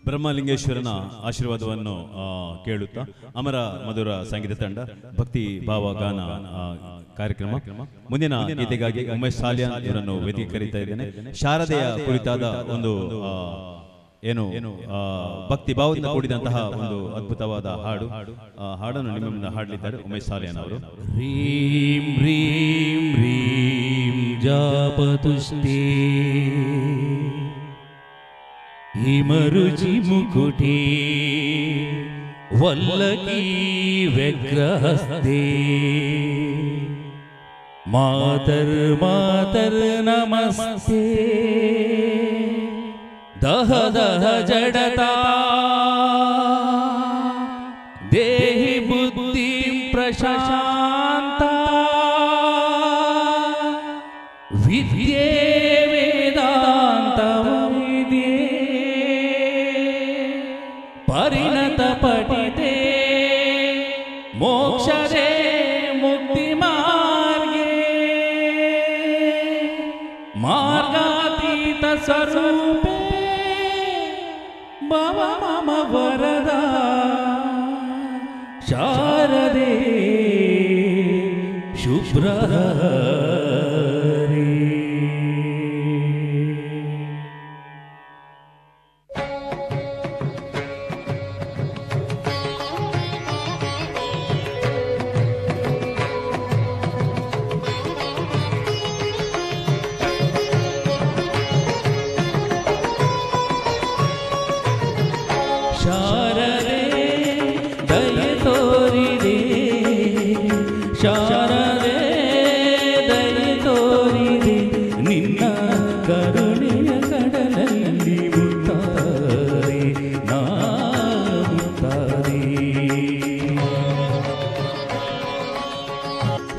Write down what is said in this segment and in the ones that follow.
ಬ್ರಹ್ಮಲಿಂಗೇಶ್ವರನ ಆಶೀರ್ವಾದವನ್ನು ಕೇಳುತ್ತಾ ಅಮರ ಮಧುರ ಸಂಗೀತ ತಂಡ ಭಕ್ತಿ ಭಾವ ಗಾನ ಕಾರ್ಯಕ್ರಮ ಮುಂದಿನ ಗೀತೆಗಾಗಿ ಉಮೇಶ್ ಸಾಲ್ಯಾನ್ ಇವರನ್ನು ವೇದಿಕೆ ಕರೀತಾ ಇದ್ದೇನೆ. ಶಾರದೆಯ ಕುರಿತಾದ ಒಂದು ಏನು ಭಕ್ತಿ ಭಾವದಿಂದ ಕೂಡಿದಂತಹ ಒಂದು ಅದ್ಭುತವಾದ ಹಾಡನ್ನು ನಿಮ್ಮ ಹಾಡಲಿದ್ದಾರೆ ಉಮೇಶ್ ಸಾಲ್ಯಾನ್ ಅವರು. ಹ್ರೀಂ ಹ್ರೀಂ ಹ್ರೀಂ ಜಾಪತುಷ್ಟೇ ಹಿಮರುಚಿ ಮುಕುಟೇ ವಲ್ಲಕೀ ವ್ಯಗ್ರಹಸ್ತೆ ಮಾತರ್ ಮಾತರ್ ನಮಸ್ತೆ ದಹ ದಹ ಜಡತಾ ದೇಹಿ ಬುದ್ಧಿ ಪ್ರಶಾಂತ ವಿದ್ಯೆ ವೇದಾಂತ ವಿದ್ಯೆ ಪರಿಣತ ಪಠಿತೆ ಮೋಕ್ಷದೇ ಮುಕ್ತಿ ಮಾರ್ಗೇ ಮಾರ್ಗಾತೀತ ಸ್ವರೂಪೇ ಭವ ಮಮ ವರದಾ ಶಾರದೆ ಶುಭ್ರಹರಿ.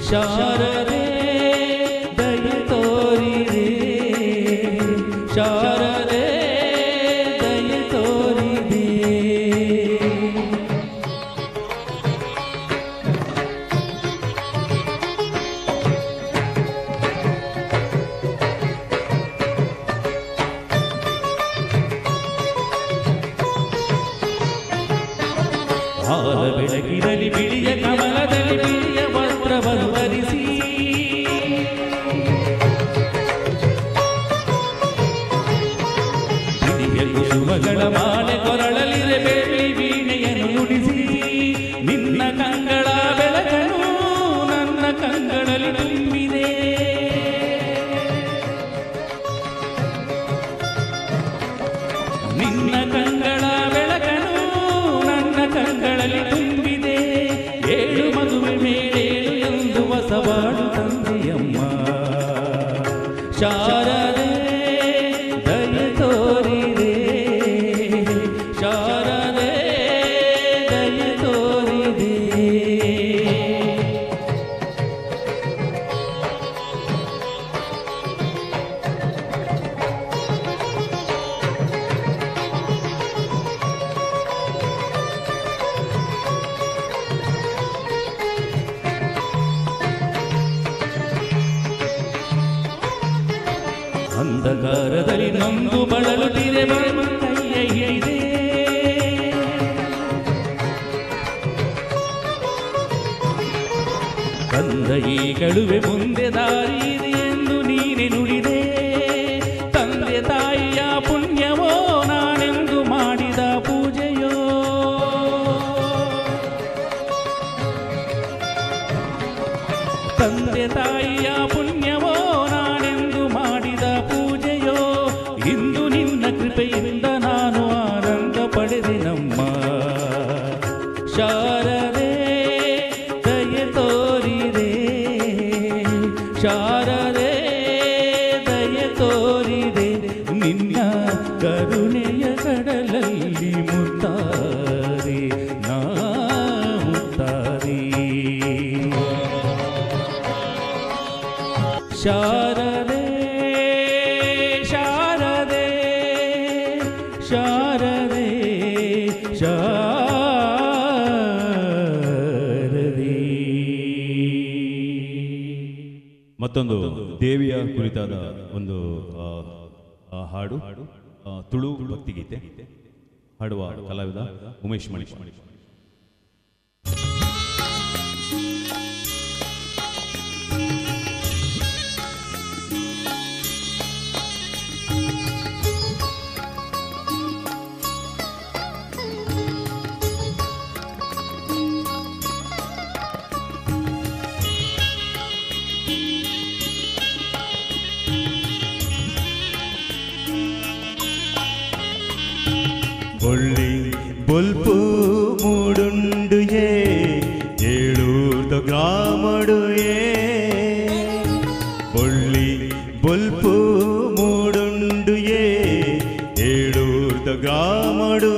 ಶಾರದೆ ದಯ ತೋರಿದೆ ಶಾರದೆ ದಯ ತೋರಿದೆ ಹಾಲ ಬೆಳಕಿನಲ್ಲಿ ಬಿಳಿಯ ಕಮಲದಲ್ಲಿ ಬಿಳಿಯ ವಸ್ತ್ರವನ್ನು ಧರಿಸಿ ಬಿಳಿಯ ಕುಸುಮಗಳ ಮಾಲೆ ಕೊರಳಲಿರೆ ಬೆಳ್ಳಿ ವೀಣೆಯನ್ನು ನುಡಿಸಿ ನಿನ್ನ ಕಂಗಳ ಬೆಳಕನು ನನ್ನ ಕಂಗಳಲ್ಲಿ ತುಂಬಿದೆ ನಿನ್ನ ಕಂಗಳ ಬೆಳಕನು ನನ್ನ ಕಂಗಳಲ್ಲಿ ತುಂಬಿದೆ ಏಳು ಮದುವೆ ಮೇಳೇಳು ಎಂದು ಹೊಸಬಾಳು ತಂದೆಯಮ್ಮ ಶಾರದೆ ದಯ ತೋರಿದೆ ಶಾರದೆ ದಯ ತೋರಿದೆ ಅಂಧಕಾರದಲ್ಲಿ ನೊಂದು ಬಳಲುತ್ತಿರೆ ಕೈಯ ಹಿಡಿದೆ ಕಂದ ಈ ಕಳುವೆ ಮುಂದೆ ದಾರಿ ಇದೆ ಎಂದು ನೀನೆ ನುಡಿದೆ ತಂದೆ ತಾಯಿಯ ಪುಣ್ಯವೋ ನಾನೆಂದು ಮಾಡಿದ ಪೂಜೆಯೋ ತಂದೆ ತಾಯಿಯ ಪುಣ್ಯವೋ ನಾನೆಂದು ಮಾಡಿದ ಪೂಜೆಯೋ ಇಂದು ನಿನ್ನ ಕೃಪೆಯಿಂದ ನಾನು ಆನಂದ ಪಡೆದೆ ನಮ್ಮ ಶಾರದೆ ದಯ ತೋರಿದೆ ಶಾರದೆ ದಯ ತೋರಿದೆ ನಿನ್ನ ಕರುಣೆಯ ಕಡಲಲ್ಲಿ ಮುತ್ತಾರೆ ನಾ ಮುತ್ತಾರೆ ಶಾರದೆ ಶಾರದೆ ಶಾರದೆ ಶಾರದೆ ಮತ್ತೊಂದು ದೇವಿಯ ಕುರಿತಾದ ಒಂದು ಹಾಡು ತುಳು ಭಕ್ತಿಗೀತೆ ಹಾಡುವ ಕಲಾವಿದ ಉಮೇಶ್ ಮಣಿ. ಬೊಳ್ಳಿ ಬೊಲ್ಪು ಮೂಡುಂಡು ಏಳೂರ್ದ ಗ್ರಾಮಡು ಬೊಳ್ಳಿ ಬೊಲ್ಪು ಮೂಡುಂಡು ಏಳೂರ್ದ ಗ್ರಾಮಡು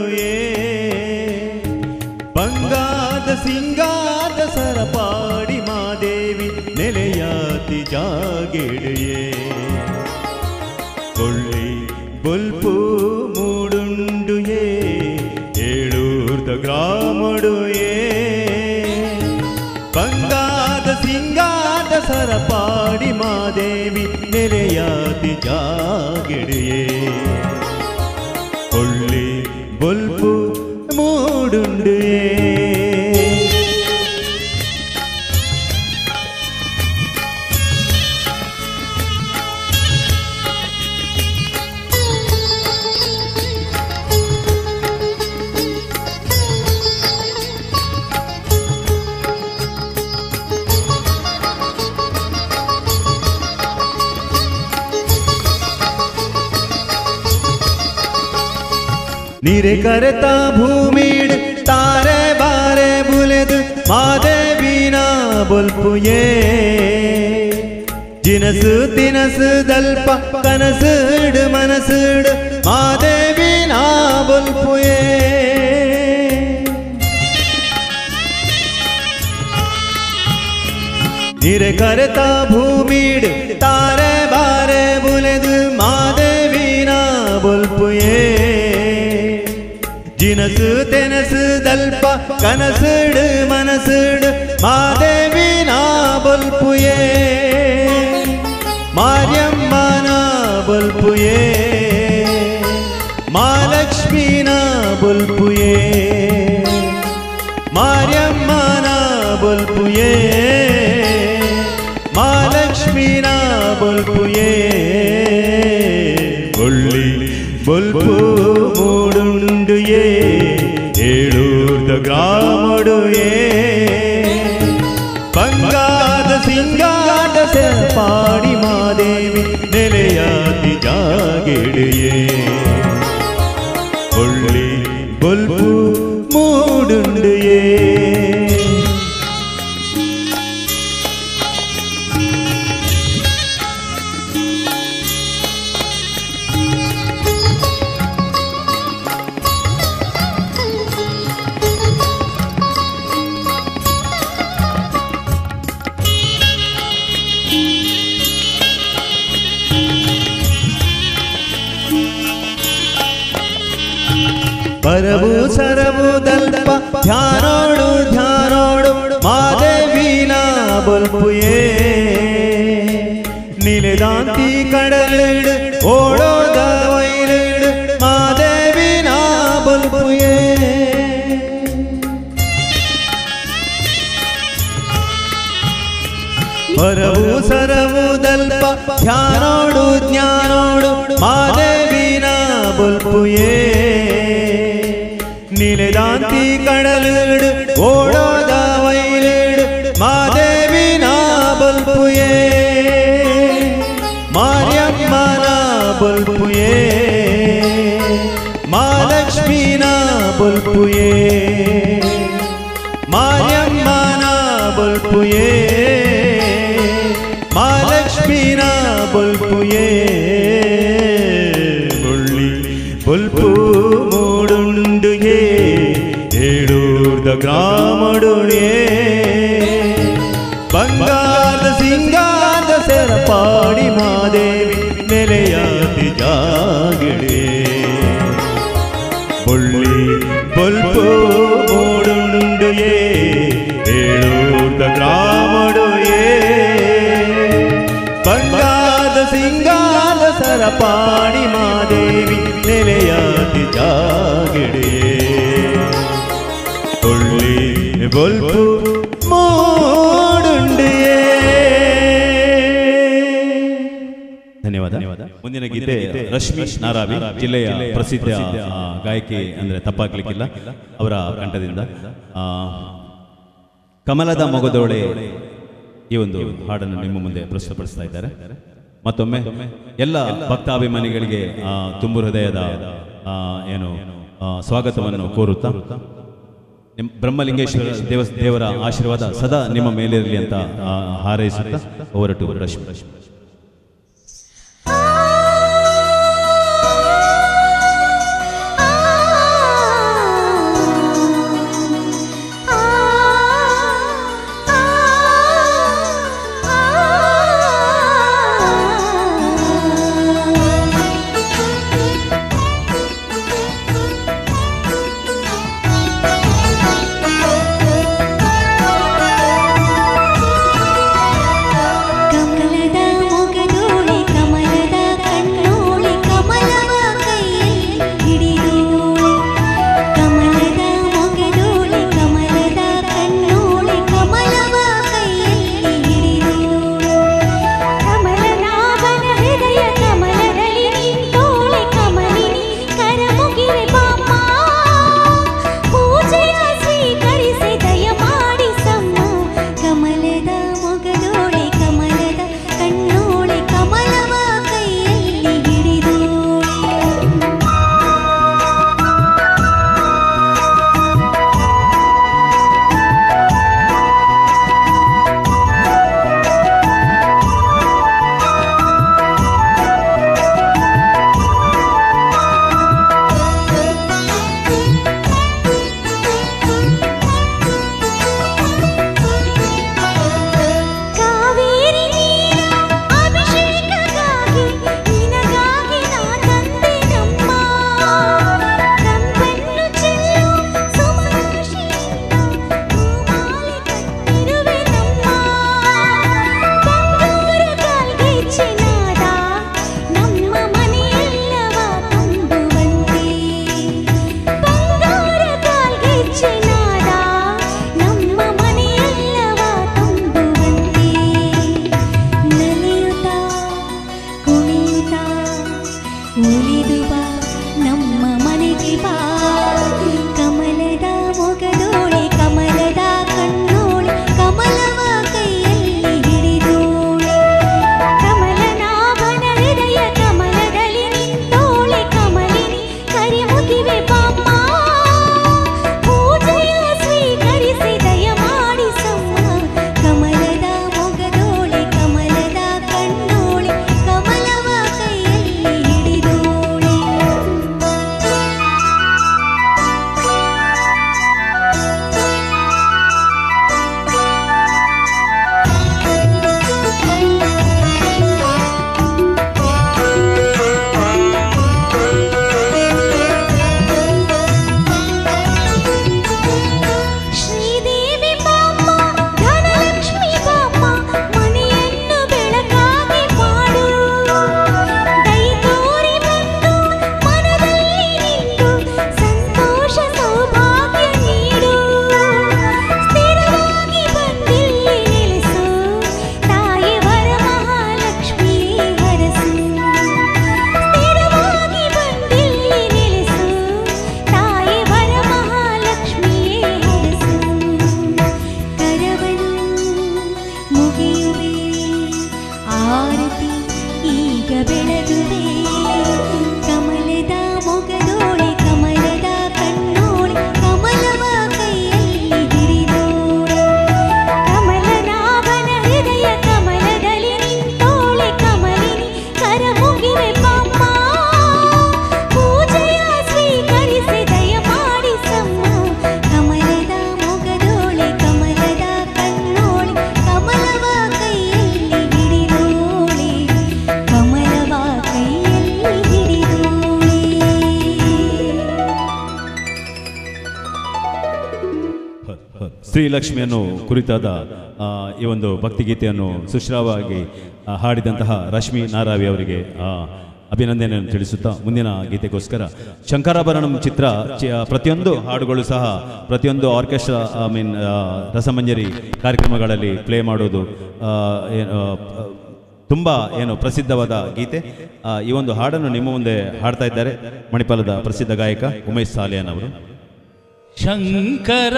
ಬಂಗಾದ ಸಿಂಗಾದ ಸರಪಾಡಿ ಮಾದೇವಿ ನೆಲೆಯಾತಿ ಜಾಗೆಡೆಯೇ ಬೊಳ್ಳಿ ಬೊಲ್ಪು ಮೂಡುಂಡು ಏಳೂರ್ದ ಗ್ರಾಮಡು ಬಂಗಾದ ಸಿಂಗಾದ ಸರಪಾಡಿ ಮಾದೇವಿ ನೆಲೆಯಾತಿ ಜಾಗೆಡೆಯೇ ಬೊಳ್ಳಿ ಬೊಲ್ಪು ಮೂಡುಂಡು ನೀರೆ ಕರೆತ ಭೂಮಿಡ್ ತಾರೆ ಬಾರೆ ಬುಲೆದು ಮಾದೇವಿನ ಬೊಲ್ಪುಯೇ ಜಿನಸು ತಿನಸು ದಲ್ಪ ಕನಸುಡು ಮನಸುಡು ಮಾದೇವಿನ ಬೊಲ್ಪುಯೇ ನೀರೆ ಕರೆತ ಭೂಮಿಡ್ ತಾರೆ ಬಾರೆ ಬುಲೆದು ಮಾದೇವಿನ ಬೊಲ್ಪುಯೇ ಜಿನಸು ತೆನಸು ದಲ್ಪ ಕನಸುಡು ಮನಸುಡು ಮಾದೇವಿನ ಬೊಲ್ಪುಯೇ ಮಾರ್ಯಮ್ಮನ ಬೊಲ್ಪುಯೇ ಮಹಾಲಕ್ಷ್ಮೀನ ಬೊಲ್ಪುಯೇ ಮಾರ್ಯಮ್ಮನ ಬೊಲ್ಪುಯೇ ಮಹಾಲಕ್ಷ್ಮೀನ ಬೊಲ್ಪುಯೇ ಒಳ್ಳಿ ಬೊಲ್ಪು ಮೂಡುಂಡುಯೇ ಏಳೂರ್ದ ಗ್ರಾಮಡುಯೇ ಬಂಗಾದ ಸಿಂಗಾದ ಪಾಡಿ ಮಾದೇವಿ ನೆಲೆಯಾದಿ ಜಾಗೆಡೆಯೇ ಒಳ್ಳಿ ಬೊಲ್ಪು ಮೂಡುಂಡುಯೇ ಪರವು ಸರವು ದಲ್ಪ ಧ್ಯಾನೋಡು ಧ್ಯಾನೋಡು ಮಾದೇವಿನ ಬೊಲ್ಪುಯೇ ನಿಲೆದಾಂತಿ ಕಡಲಿಡು ಓಡೋದ ವೈಲಿಡು ಮಾದೇವಿನ ಬೊಲ್ಪುಯೇ ಪರವು ಸರವು ದಲ್ಪ ಧ್ಯಾನೋಡು ಜ್ಞಾನೋಡು ಮಾದೇವಿನ ಬೊಲ್ಪುಯೇ ನಿಲೆದಾಂತಿ ಕಡಲಿಡು ಓಡೋದ ವೈಲಿಡು ಮಾದೇವಿನ ಬೊಲ್ಪುಯೇ ಮಾರ್ಯಮ್ಮನ ಬೊಲ್ಪುಯೇ ಮಹಾಲಕ್ಷ್ಮೀನ ಬೊಲ್ಪುಯೇ ಮಾರ್ಯಮ್ಮನ ಬೊಲ್ಪುಯೇ ಮಹಾಲಕ್ಷ್ಮೀನ ಬೊಲ್ಪುಯೇ ಒಳ್ಳಿ ಬೊಲ್ಪು ಮೂಡುಂಡುಯೇ ಏಳೂರ್ದ ಗ್ರಾಮಡುಯೇ ಬಂಗಾರದ ಸಿಂಗಾರದ ಸೆರಪಾಡಿ ಮಾದೇವಿ ನೆಲೆಯಾದಿ ಜಾಗೆಡೆ ಒಳ್ಳಿ ಬೊಲ್ಪು ಮೂಡುಂಡುಯೇ ಏಳೂರ್ದ ಗ್ರಾಮಡುಯೇ ಬಂಗಾರದ ಸಿಂಗಾರದ ಸರಪಾಡಿ ಮಾದೇವಿ ನೆಲೆಯಾದಿ ಜಾಗೆಡೆಯೇ ಒಳ್ಳಿ ಬೊಲ್ಪು ಮೂಡುಂಡುಯೇ. ಧನ್ಯವಾದ. ಮುಂದಿನ ಗೀತೆ ರಶ್ಮಿ ನಾರಾವಿ, ಜಿಲ್ಲೆಯ ಪ್ರಸಿದ್ಧ ಗಾಯಕಿ, ಅಂದ್ರೆ ತಪ್ಪಾಗ್ಲಿಕ್ಕಿಲ್ಲ, ಅವರ ಕಂಠದಿಂದ ಕಮಲದ ಮೊಗದೋಳೆ ಈ ಒಂದು ಹಾಡನ್ನು ನಿಮ್ಮ ಮುಂದೆ ಪ್ರಸ್ತುತಪಡಿಸ್ತಾ ಇದ್ದಾರೆ. ಮತ್ತೊಮ್ಮೆ ಎಲ್ಲ ಭಕ್ತಾಭಿಮಾನಿಗಳಿಗೆ ತುಂಬು ಹೃದಯದ ಏನು ಸ್ವಾಗತವನ್ನು ಕೋರುತ್ತಾ ಬ್ರಹ್ಮಲಿಂಗೇಶ್ವರ ದೇವರ ಆಶೀರ್ವಾದ ಸದಾ ನಿಮ್ಮ ಮೇಲಿರಲಿ ಅಂತ ಹಾರೈಸುತ್ತಾ ಹೊರಟು ರಶ್ಮಿ. ಕಮಲದ ಶ್ರೀಲಕ್ಷ್ಮಿಯನ್ನು ಕುರಿತಾದ ಈ ಒಂದು ಭಕ್ತಿಗೀತೆಯನ್ನು ಸುಶ್ರಾವವಾಗಿ ಹಾಡಿದಂತಹ ರಶ್ಮಿ ನಾರಾವಿ ಅವರಿಗೆ ಅಭಿನಂದನೆಯನ್ನು ತಿಳಿಸುತ್ತಾ ಮುಂದಿನ ಗೀತೆಗೋಸ್ಕರ ಶಂಕರಾಭರಣಂ ಚಿತ್ರ ಪ್ರತಿಯೊಂದು ಹಾಡುಗಳು ಸಹ ಪ್ರತಿಯೊಂದು ಆರ್ಕೆಸ್ಟ್ರಾ ರಸಮಂಜರಿ ಕಾರ್ಯಕ್ರಮಗಳಲ್ಲಿ ಪ್ಲೇ ಮಾಡೋದು ತುಂಬ ಪ್ರಸಿದ್ಧವಾದ ಗೀತೆ. ಈ ಒಂದು ಹಾಡನ್ನು ನಿಮ್ಮ ಮುಂದೆ ಹಾಡ್ತಾ ಇದ್ದಾರೆ ಮಣಿಪಾಲದ ಪ್ರಸಿದ್ಧ ಗಾಯಕ ಉಮೇಶ್ ಸಾಲಿಯಾನ್ ಅವರು. ಶಂಕರ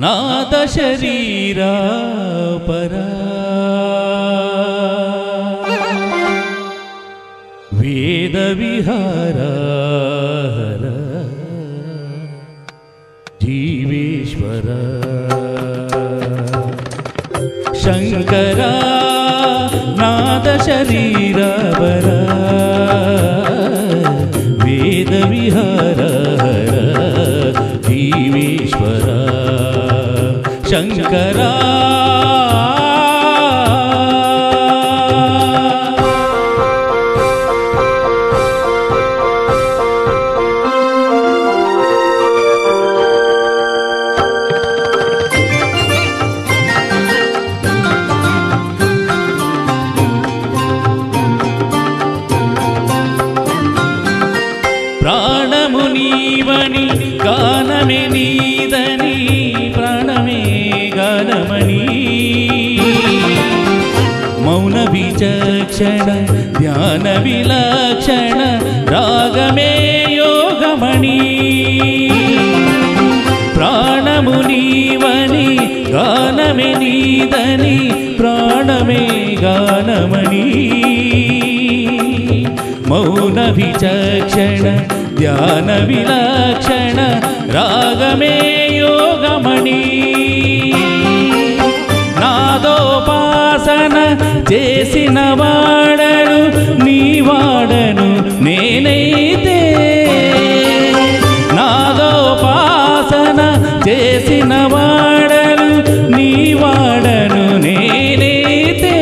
ನಾದ ಶರೀರ ಪರ ವೇದ ವಿಹಾರ ಜೀವೇಶ್ವರ ಶಂಕರ ನಾದ ಶರೀರ ಪರ ವೇದ ವಿಹಾರ ಜೀವೇಶ್ವರ ಶಂಕರ ప్రాణమునీవని గానమే నీదని ప్రాణమే గానమణి మౌన విచక్షణ ధ్యాన విలక్షణ రాగమే యోగమణి ప్రాణమునీవని గానమే నీదని ప్రాణమే గానమణి మౌన విచక్షణ ధ్యాన విలక్షణ రాగమే యోగమణి నాదోపాసన చేసిన వాడను నీ వాడను నేనైతే నాదోపాసన చేసిన వాడను నీ వాడను నేనైతే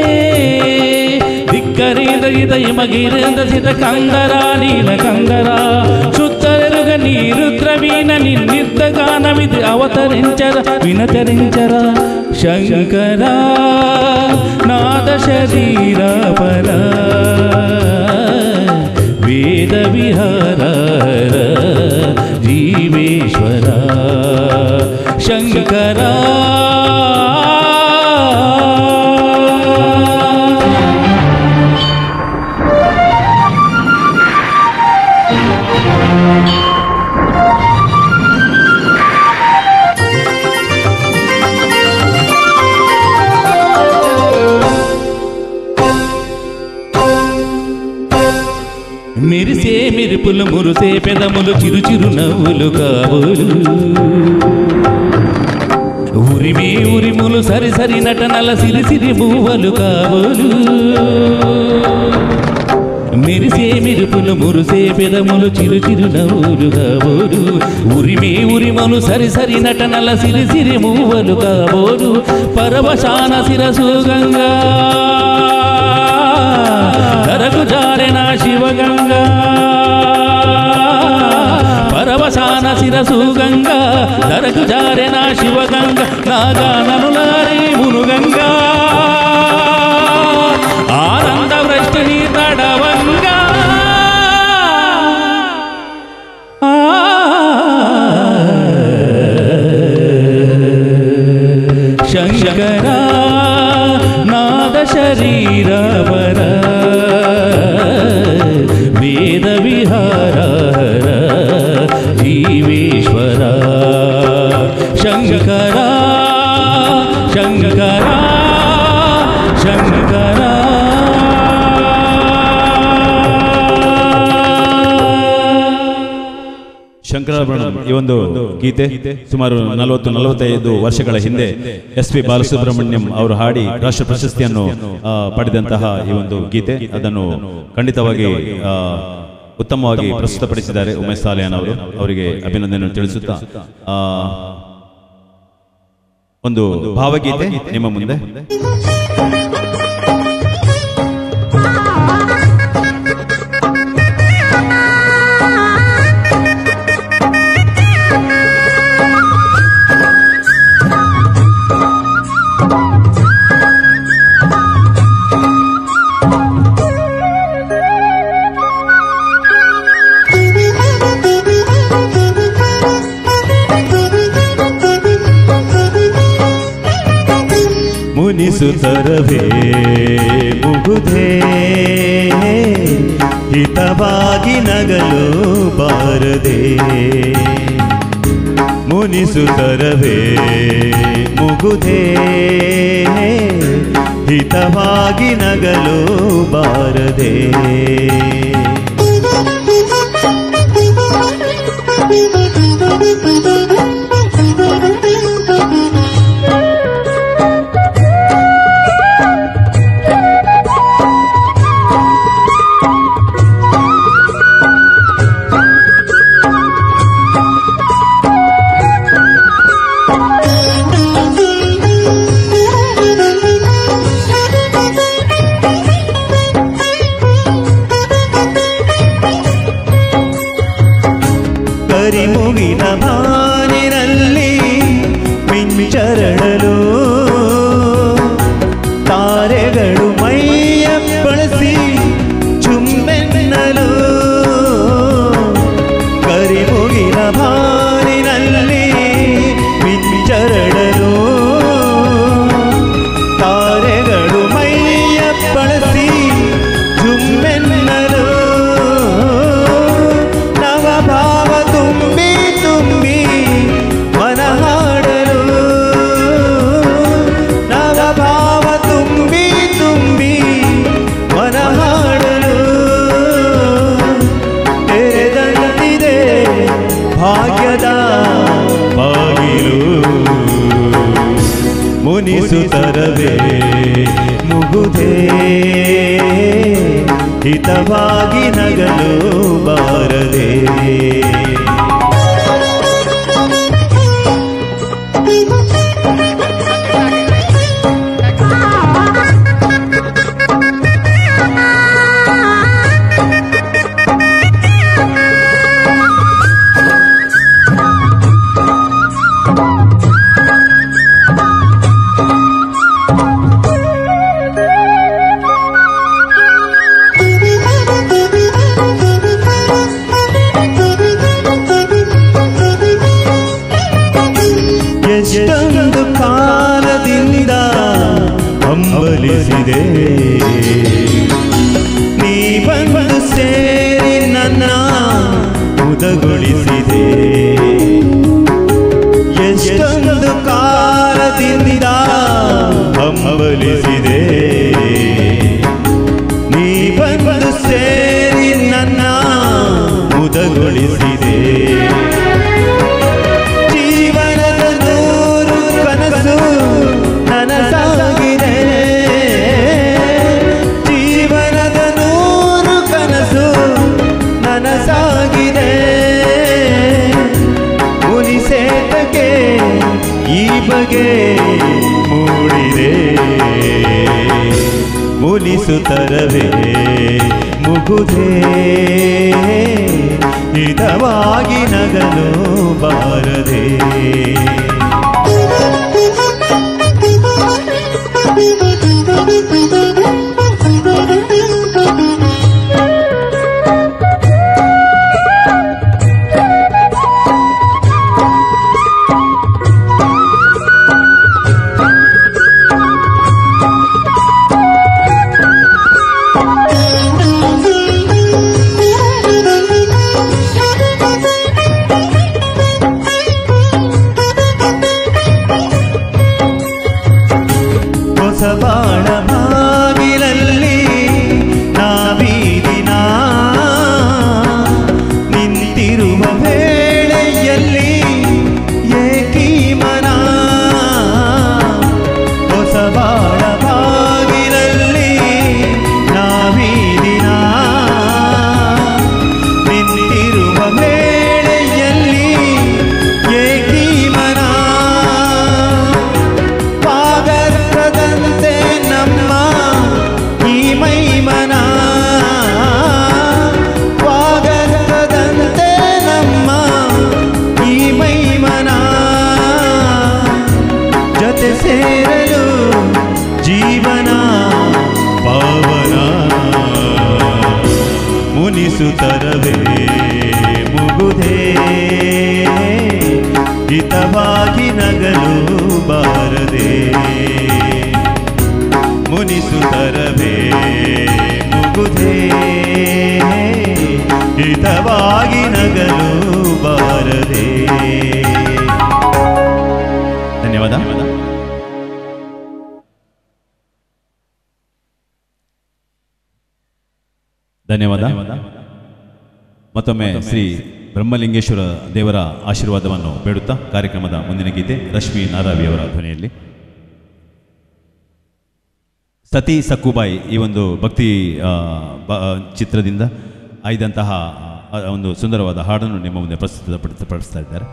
ಧಿಕ್ಕರಿಂದ ಇದಯ ಮಗಿರಿಂದ ಸಿದ ಕಂದರ ನೀಲ ಕಂದರ ಶುದ್ಧರೆರುಗ ನೀರುದ್ರವೀನ ನಿನ್ನಿದ್ದ ಗಾನವಿದು ಅವತರಿಂಚರ ವಿನತರಿಂಚರ ಶಂಕರ ನಾದ ಶರೀರ ಪರ ವೇದ ವಿಹಾರ ಜೀವೇಶ್ವರ ಶಂಕರ మెరిసే మెరుపులు మురుసే పెదములు చిరు చిరు నవ్వులు కాబోలు ఉరిమే ఉరిములు సరి సరి నటనల సిరి సిరి మూవలు కాబోలు మెరిసే మెరుపులు మురుసే పెదములు చిరు చిరు నవ్వులు కాబోలు ఉరిమే ఉరిములు సరి సరి నటనల సిరి సిరి మూవలు కాబోలు పరవశాన శిరసు గంగా ధరకు జారెన శివగంగా పరవశాన శిరసు గంగా ధరకు జారెన శివగంగా నాగాననులారే మునుగంగా ఆనంద వృష్టిని తడవంగా శంకర నాద శరీర పర వేద విహార జీవేశ్వర శంకర శంకర శంకర ಶಂಕರಾಭರಣಂ ಈ ಒಂದು ಗೀತೆ ಸುಮಾರು 40-45 ವರ್ಷಗಳ ಹಿಂದೆ SP ಬಾಲಸುಬ್ರಹ್ಮಣ್ಯಂ ಅವರು ಹಾಡಿ ರಾಷ್ಟ್ರ ಪ್ರಶಸ್ತಿಯನ್ನು ಪಡೆದಂತಹ ಈ ಒಂದು ಗೀತೆ ಅದನ್ನು ಖಂಡಿತವಾಗಿ ಉತ್ತಮವಾಗಿ ಪ್ರಸ್ತುತಪಡಿಸಿದ್ದಾರೆ ಉಮೇಶ್ ಸಾಲಿಯಾನ್ ಅವರು. ಅವರಿಗೆ ಅಭಿನಂದನೆ ತಿಳಿಸುತ್ತಾ ಒಂದು ಭಾವಗೀತೆ ನಿಮ್ಮ ಮುಂದೆ. ಮುನಿಸುತ್ತರವೇ ಮುಗುದೇ ಹಿತವಾಗಿ ನಗಲು ಬಾರದೆ ಮುನಿಸುತ್ತರವೇ ಮುಗುದೇ ಹಿತವಾಗಿ ನಗಲು ಬಾರದೆ ಕರಿಮುಗಿನ ಬಾನಿನಲ್ಲಿ ಮಿಂಚರಡಲು ತಾರೆಗಳು ಮೈಯ ಬಳಸಿ ಚುಮ್ಮೆನ್ನಲು ಕರಿಮುಗಿನ ಬಾನಿನಲ್ಲಿ ಮಿಂಚರಡಲು ತಾರೆಗಳು ಮೈಯ ಬಳಸಿ ಚುಮ್ಮೆನ್ನಲು ನವಭಾವ ತುಂಬಿ ತುಂಬಿ ಮನ ಹಾಡಲು ನವಭಾವ ತುಂಬಿ ತುಂಬಿ ಮನ ಹಾಡಲು ತೆರೆದಂತಿದೆ ಭಾಗ್ಯದ ಬಾಗಿಲು ಮುನಿಸುತ್ತರವೇ ಮುಗುದೇ ಹಿತವಾಗಿ ನಗಲು ಬಾರದೆ ಎಷ್ಟೊಂದು ಕಾಲದಿಂದ ಹಂಬಲಿಸಿದೆ ನೀ ಬಂದು ಸೇರಿ ನನ್ನ ಮುದಗೊಳಿಸಿದೆ ಎಷ್ಟೊಂದು ಕಾಲದಿಂದ ಹಂಬಲಿಸಿದೆ ನೀ ಬಂದು ಸೇರಿ ನನ್ನ ಮುದಗೊಳಿಸಿದೆ ನನಸಾಗಿದೆ ಜೀವನದ ನೂರು ಕನಸು ನನಸಾಗಿದೆ ಮುನಿಸೇತಕ್ಕೆ ಈ ಬಗೆ ಮೂಡಿದೆ ಮುನಿಸುತ್ತರವೇ ಮುಗುದೇ ಹಿತವಾಗಿ ನಗಲು ಬಾರದೆ ಬಾಣ ಬಾಗಿಲಲ್ಲಿ ನಾವೀದಿನ ನಿಂತಿರುವ ವೇಳೆಯಲ್ಲಿ ಏಕೀ ಮನ ಹೊಸ ಬಾಣ ಬಾಗಿಲಲ್ಲಿ ನಾವೀದಿನ ನಿಂತಿರುವ ವೇಳೆಯಲ್ಲಿ ಏಕೀ ಮನ ಪಾಗರ್ಭದಂತೆ ನಮ್ಮ ಈ ಮೈಮನ ಪಾಗರ್ಭದಂತೆ ನಮ್ಮ ಈ ಮೈಮನ ಜೊತೆ ಸೇರಲು ಜೀವನ ಪಾವನ ಮುನಿಸುತ್ತರವೇ ಮುಗುದೇ ಹಿತವಾಗಿ ನಗಲು ಬಾರದೆ ಮುನಿಸುತ್ತರವೇ ಮುಗುದೇ ಹಿತವಾಗಿ ನಗಲು ಬಾರದೆ. ಧನ್ಯವಾದ. ಧನ್ಯವಾದ. ಮತ್ತೊಮ್ಮೆ ಶ್ರೀ ಬ್ರಹ್ಮಲಿಂಗೇಶ್ವರ ದೇವರ ಆಶೀರ್ವಾದವನ್ನು ಬೇಡುತ್ತಾ ಕಾರ್ಯಕ್ರಮದ ಮುಂದಿನ ಗೀತೆ ರಶ್ಮಿ ನಾರಾವಿ ಅವರ ಧ್ವನಿಯಲ್ಲಿ ಸತಿ ಸಕ್ಕುಬಾಯಿ ಈ ಒಂದು ಭಕ್ತಿ ಚಿತ್ರದಿಂದ ಆಯ್ದಂತಹ ಒಂದು ಸುಂದರವಾದ ಹಾಡನ್ನು ನಿಮ್ಮ ಮುಂದೆ ಪ್ರಸ್ತುತಪಡಿಸ್ತಾ ಇದ್ದಾರೆ.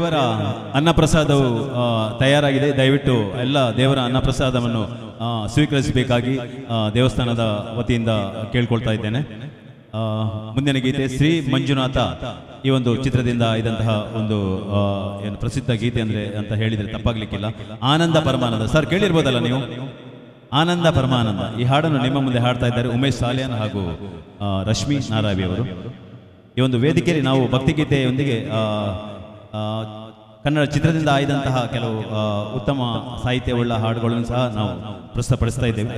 ದೇವರ ಅನ್ನಪ್ರಸಾದವು ತಯಾರಾಗಿದೆ. ದಯವಿಟ್ಟು ಎಲ್ಲ ದೇವರ ಅನ್ನಪ್ರಸಾದವನ್ನು ಸ್ವೀಕರಿಸಬೇಕಾಗಿ ದೇವಸ್ಥಾನದ ವತಿಯಿಂದ ಕೇಳ್ಕೊಳ್ತಾ ಇದ್ದೇನೆ. ಮುಂದಿನ ಗೀತೆ ಶ್ರೀ ಮಂಜುನಾಥ ಈ ಒಂದು ಚಿತ್ರದಿಂದ ಇದಂತಹ ಒಂದು ಏನು ಪ್ರಸಿದ್ಧ ಗೀತೆ ಅಂದ್ರೆ ಅಂತ ಹೇಳಿದ್ರೆ ತಪ್ಪಾಗ್ಲಿಕ್ಕಿಲ್ಲ. ಆನಂದ ಪರಮಾನಂದ ಸರ್ ಕೇಳಿರ್ಬೋದಲ್ಲ ನೀವು, ಆನಂದ ಪರಮಾನಂದ. ಈ ಹಾಡನ್ನು ನಿಮ್ಮ ಮುಂದೆ ಹಾಡ್ತಾ ಇದ್ದಾರೆ ಉಮೇಶ್ ಸಾಲಿಯಾನ್ ಹಾಗೂ ರಶ್ಮಿ ನಾರಾವಿ ಅವರು. ಈ ಒಂದು ವೇದಿಕೆಯಲ್ಲಿ ನಾವು ಭಕ್ತಿಗೀತೆಯೊಂದಿಗೆ ಕನ್ನಡ ಚಿತ್ರದಿಂದ ಆಯ್ದಂತಹ ಕೆಲವು ಉತ್ತಮ ಸಾಹಿತ್ಯವುಳ್ಳ ಹಾಡುಗಳನ್ನು ಸಹ ನಾವು ಪ್ರಸ್ತುತಪಡಿಸ್ತಾ ಇದ್ದೇವೆ.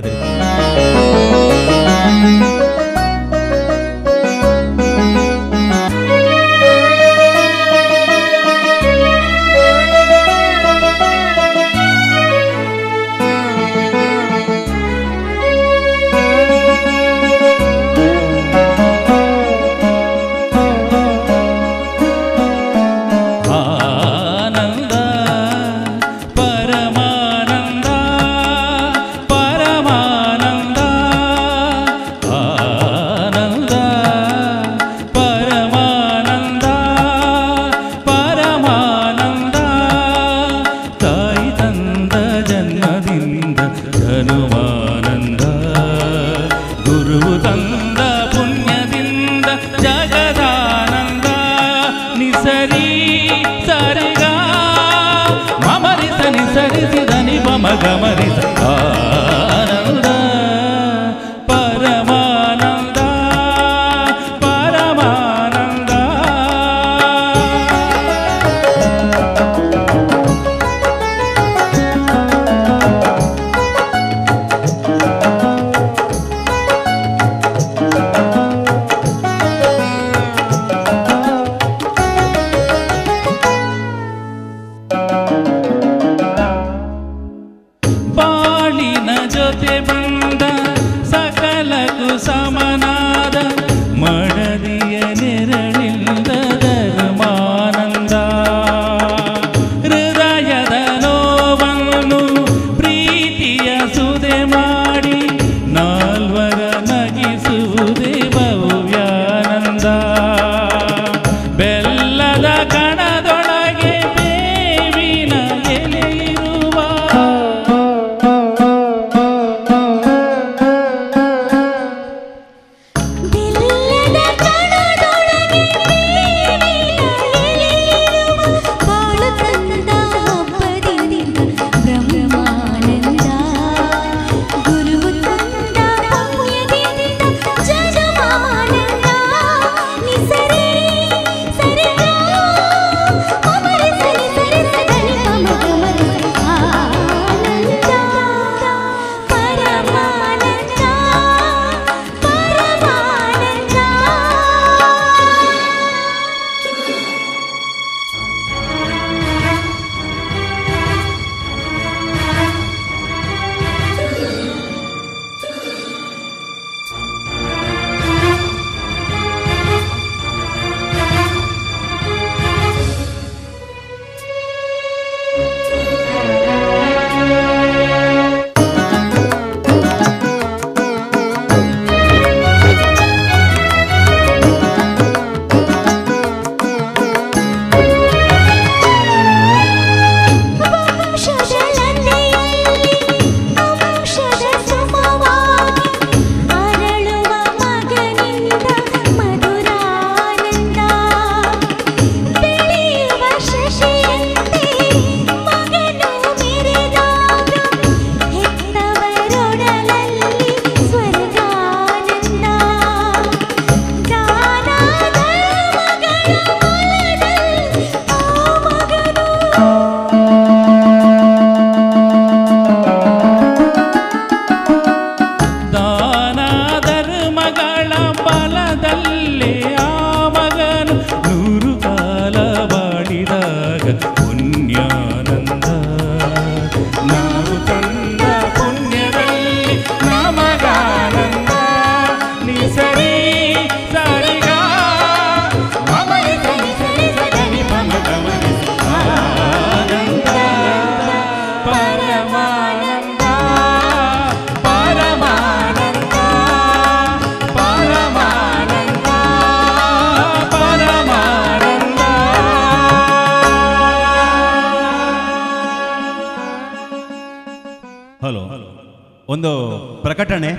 ಪ್ರಕಟಣೆ.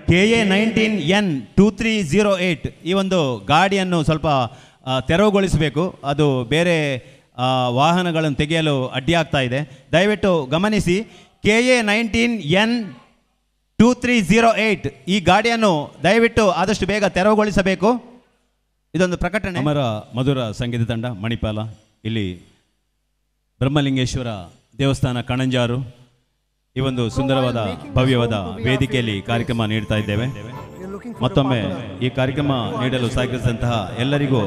KA19N2308 ಈ ಒಂದು ಗಾಡಿಯನ್ನು ಸ್ವಲ್ಪ ತೆರವುಗೊಳಿಸಬೇಕು. ಅದು ಬೇರೆ ವಾಹನಗಳನ್ನು ತೆಗೆಯಲು ಅಡ್ಡಿಯಾಗ್ತಾ ಇದೆ. ದಯವಿಟ್ಟು ಗಮನಿಸಿ. KA19N2308 ಈ ಗಾಡಿಯನ್ನು ದಯವಿಟ್ಟು ಆದಷ್ಟು ಬೇಗ ತೆರವುಗೊಳಿಸಬೇಕು. ಇದೊಂದು ಪ್ರಕಟಣೆ. ಅಮರ ಮಧುರ ಸಂಗೀತ ತಂಡ ಮಣಿಪಾಲ, ಇಲ್ಲಿ ಬ್ರಹ್ಮಲಿಂಗೇಶ್ವರ ದೇವಸ್ಥಾನ ಕಣಂಜಾರು, ಈ ಒಂದು ಸುಂದರವಾದ ಭವ್ಯವಾದ ವೇದಿಕೆಯಲ್ಲಿ ಕಾರ್ಯಕ್ರಮ ನೀಡ್ತಾ ಇದ್ದೇವೆ. ಮತ್ತೊಮ್ಮೆ ಈ ಕಾರ್ಯಕ್ರಮ ನೀಡಲು ಸಹಕರಿಸಿದಂತಹ ಎಲ್ಲರಿಗೂ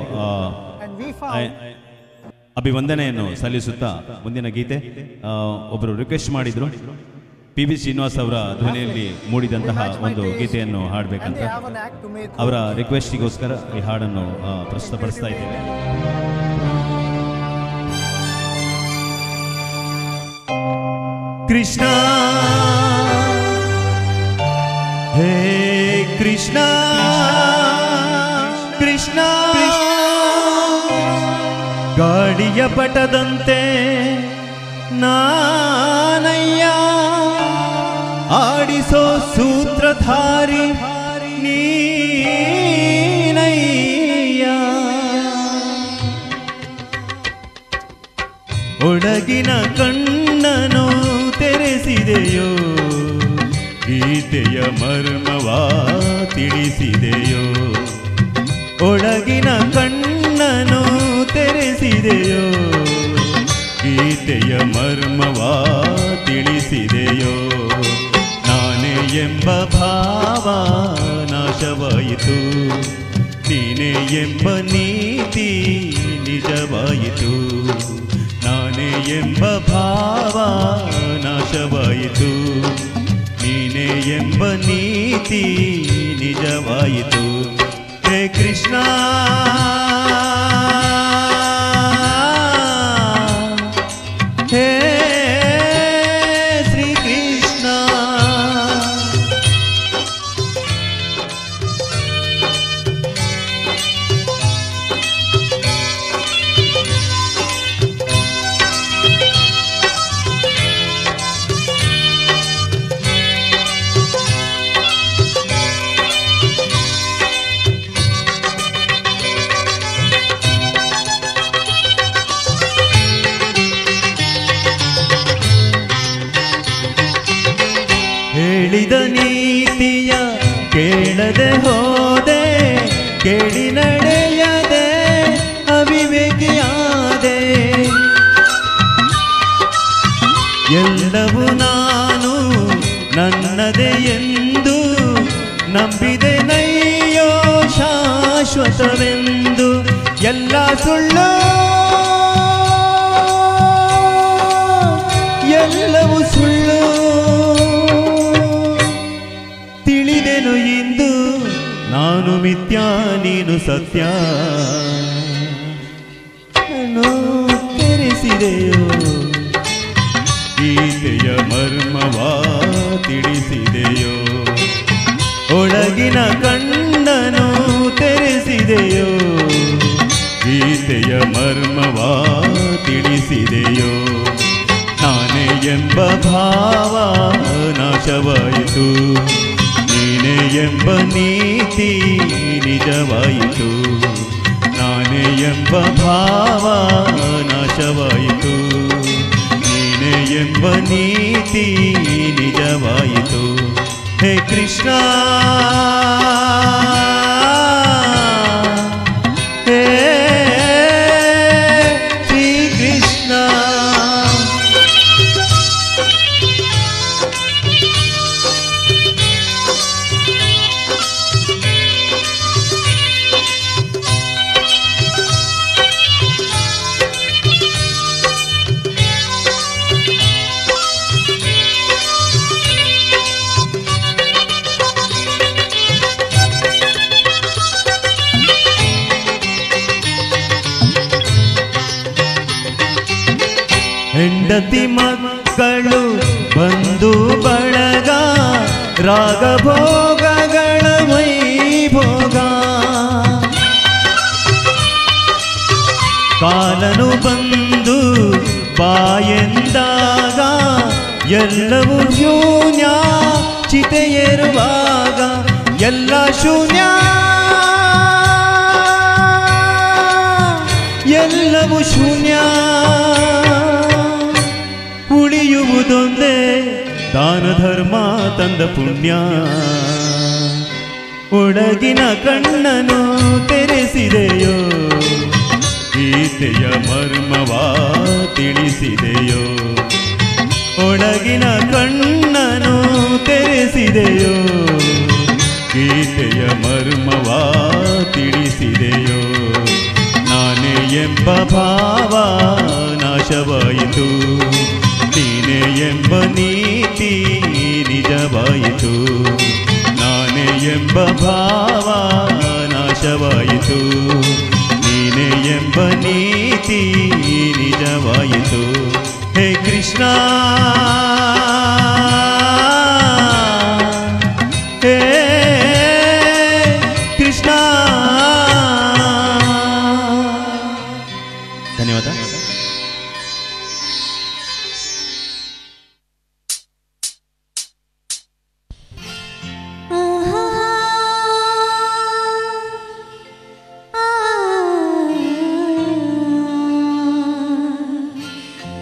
ಅಭಿವಂದನೆಯನ್ನು ಸಲ್ಲಿಸುತ್ತಾ ಮುಂದಿನ ಗೀತೆ ಒಬ್ಬರು ರಿಕ್ವೆಸ್ಟ್ ಮಾಡಿದ್ರು, PB ಶ್ರೀನಿವಾಸ್ ಅವರ ಧ್ವನಿಯಲ್ಲಿ ಮೂಡಿದಂತಹ ಒಂದು ಗೀತೆಯನ್ನು ಹಾಡಬೇಕಂತ. ಅವರ ರಿಕ್ವೆಸ್ಟಿಗೋಸ್ಕರ ಈ ಹಾಡನ್ನು ಪ್ರಸ್ತುತಪಡಿಸ್ತಾ ಇದ್ದೇವೆ. ಕೃಷ್ಣ ಹೇ ಕೃಷ್ಣ ಕೃಷ್ಣ ಗಾಳಿಯ ಪಟದಂತೆ ನಾನಯ್ಯ, ಆಡಿಸೋ ಸೂತ್ರಧಾರಿ ನೀನಯ್ಯ. ಒಳಗಿನ ಕಣ್ಣನು ತೆರೆಸಿದೆಯೋ, ಗೀತೆಯ ಮರ್ಮವಾ ತಿಳಿಸಿದೆಯೋ. ಒಳಗಿನ ಕಣ್ಣನು ತೆರೆಸಿದೆಯೋ, ಗೀತೆಯ ಮರ್ಮವಾ ತಿಳಿಸಿದೆಯೋ. ನಾನೇ ಎಂಬ ಭಾವ ನಾಶವಾಯಿತು, ನೀನೇ ಎಂಬ ನೀತಿ ನಿಜವಾಯಿತು. ನಾನೇ ಎಂಬ ಭಾವ ನಾಶವಾಯಿತು, ನೀನೇ ಎಂಬ ನೀತಿ ನಿಜವಾಯಿತು. ಹೇ ಕೃಷ್ಣ ಹೇ ಶ್ರೀಕೃಷ್ಣ. ಹೇಳಿದ ನೀತಿಯ ಕೇಳದೆ ಹೋದೆ, ಕೇಳಿ ನಡೆಯದೆ ಅವಿವೇಕಿಯಾದೆ. ಎಲ್ಲವೂ ನಾನು ನನ್ನದೇ ಎಂದು ನಂಬಿದೆ ನಯ್ಯೋ ಶಾಶ್ವತವೆಂದು. ಎಲ್ಲ ಸುಳ್ಳು ಎಲ್ಲವೂ ಸುಳ್ಳು ತಿಳಿದೆನು ಇಂದು. ನಾನು ಮಿಥ್ಯಾ ನೀನು ಸತ್ಯ, ನಾನು ತೆರೆಸಿದೆಯೋ, ಗೀತೆಯ ಮರ್ಮವಾ ತಿಳಿಸಿದೆಯೋ. ಒಳಗಿನ ಕಣ್ಣನು ತೆರೆಸಿದೆಯೋ, ಗೀತೆಯ ಮರ್ಮವಾ ತಿಳಿಸಿದೆಯೋ. ನಾನೇ ಎಂಬ ಭಾವ ನಾಶವಾಯಿತು, ನೀನೇ ಎಂಬ ನೀತಿ ನಿಜವಾಯಿತು. ನಾನೇ ಎಂಬ ಭಾವ ನಾಶವಾಯಿತು, ನೀನೇ ಎಂಬ ನೀತಿ ನಿಜವಾಯಿತು. ಹೇ ಕೃಷ್ಣ ಹೇ ಶ್ರೀಕೃಷ್ಣ. ಹೆಂಡತಿ ಮಕ್ಕಳು ಬಂಧು ಬಳಗ, ರಾಗಭೋಗಗಳ ವೈಭೋಗ. ಕಾಲನು ಬಂದು ಬಾಯೆಂದಾಗ ಎಲ್ಲವೂ ಶೂನ್ಯ ಚಿತೆಯೇರುವಾಗ ಎಲ್ಲ ಶೂನ್ಯ, ಎಲ್ಲವೂ ಶೂನ್ಯ. ಉಳಿಯುವುದೊಂದೇ ದಾನ ಧರ್ಮ ತಂದ ಪುಣ್ಯ. ಒಳಗಿನ ಕಣ್ಣನು ತೆರೆಸಿದೆಯೋ, ಗೀತೆಯ ಮರ್ಮವ ತಿಳಿಸಿದೆಯೋ. ಒಳಗಿನ ಕಣ್ಣನು ತೆರೆಸಿದೆಯೋ, ಗೀತೆಯ ಮರ್ಮವ ತಿಳಿಸಿದೆಯೋ. ನಾನೇ ಎಂಬ ಭಾವ ನಾಶವಾಯಿತು, ನೀನೇ ಎಂಬ ನೀತಿ ನಿಜವಾಯಿತು. ನಾನೇ ಎಂಬ ಭಾವ ನಾಶವಾಯಿತು, ನೀನೇ ಎಂಬ ನೀತಿ ನಿಜವಾಯಿತು. ಹೇ ಕೃಷ್ಣ, ಹೇ ಕೃಷ್ಣ. ಧನ್ಯವಾದ.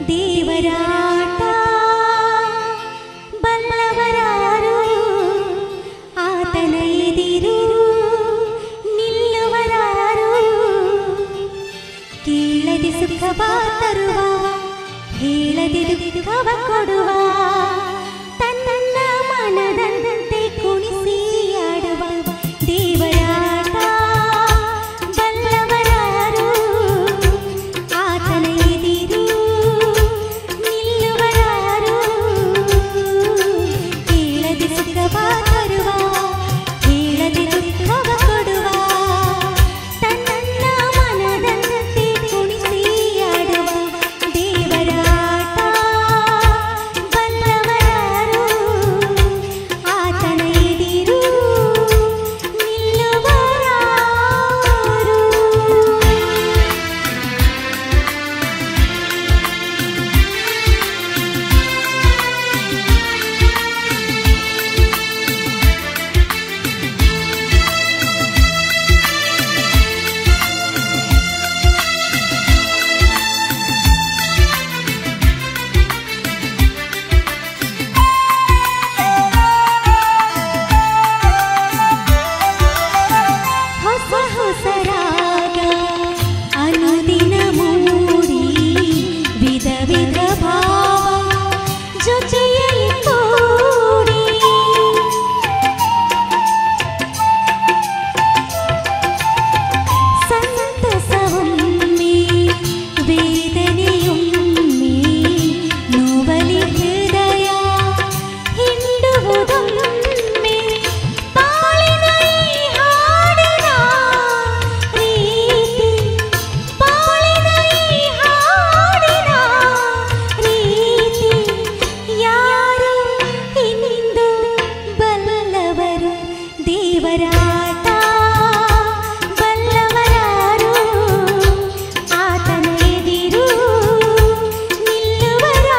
ದೇವರಾಟ ಬಲ್ಲವರಾರು, ಆತನ ಎದಿರು ನಿಲ್ಲುವರಾರು. ಕೇಳದೆ ಸುಖವ ತರುವ, ಹೇಳದೆ ದುಃಖವ ಕೊಡುವ, ತನ್ನ ಮನದಂತೆ ಕುಣಿಸಿ ಆಡುವ. ದೇವರಾಟ ಬಲ್ಲವರಾರು, ಆತನ ಎದಿರು ನಿಲ್ಲುವರಾರು. ಕೇಳದೆ ಸುಖವ ತರುವ, ಹೇಳದೆ ದುಃಖವ ಕೊಡುವ, ತನ್ನ ಮನದಂತೆ ಕುಣಿಸಿ ಆಡುವ. ದೇವರಾಟ ಬಲ್ಲವರಾರು, ಆತನ ಎದಿರು ನಿಲ್ಲುವರಾರು. ಹೊಸ ಹೊಸ ರಾಗ ಅನುದಿನ ಮೂಡಿ, ವಿಧ ವಿಧ ಭಾವ ಜೊತೆಯಲ್ಲಿ ಕೂಡಿ. ಸಂತಸವೊಮ್ಮೆ ವೇದನೆಯೊಮ್ಮೆ, ನೋವಲಿ ಹೃದಯ ಹಿಂಡುವುದೊಮ್ಮೆ. ಬಾಳಿನ ಈ ಹಾಡಿನ ರೀತಿ, ಬಾಳಿನ ಈ ಹಾಡಿನ ರೀತಿ, ಯಾರು ಇಂದು ಬಲ್ಲವರು. ದೇವರಾಟ ಬಲ್ಲವರಾರು, ಆತನ ಎದಿರು ನಿಲ್ಲುವರಾರು.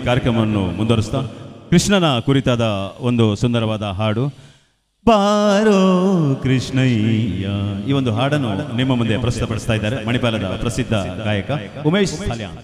ಕಾರ್ಯಕ್ರಮವನ್ನು ಮುಂದುವರಿಸ್ತಾ ಕೃಷ್ಣನ ಕುರಿತಾದ ಒಂದು ಸುಂದರವಾದ ಹಾಡು ಬಾರೋ ಕೃಷ್ಣಯ್ಯ. ಈ ಒಂದು ಹಾಡನ್ನು ನಿಮ್ಮ ಮುಂದೆ ಪ್ರಸ್ತುತಪಡಿಸ್ತಾ ಇದ್ದಾರೆ ಮಣಿಪಾಲದ ಪ್ರಸಿದ್ಧ ಗಾಯಕ ಉಮೇಶ್ ಸಾಲ್ಯಾನ್.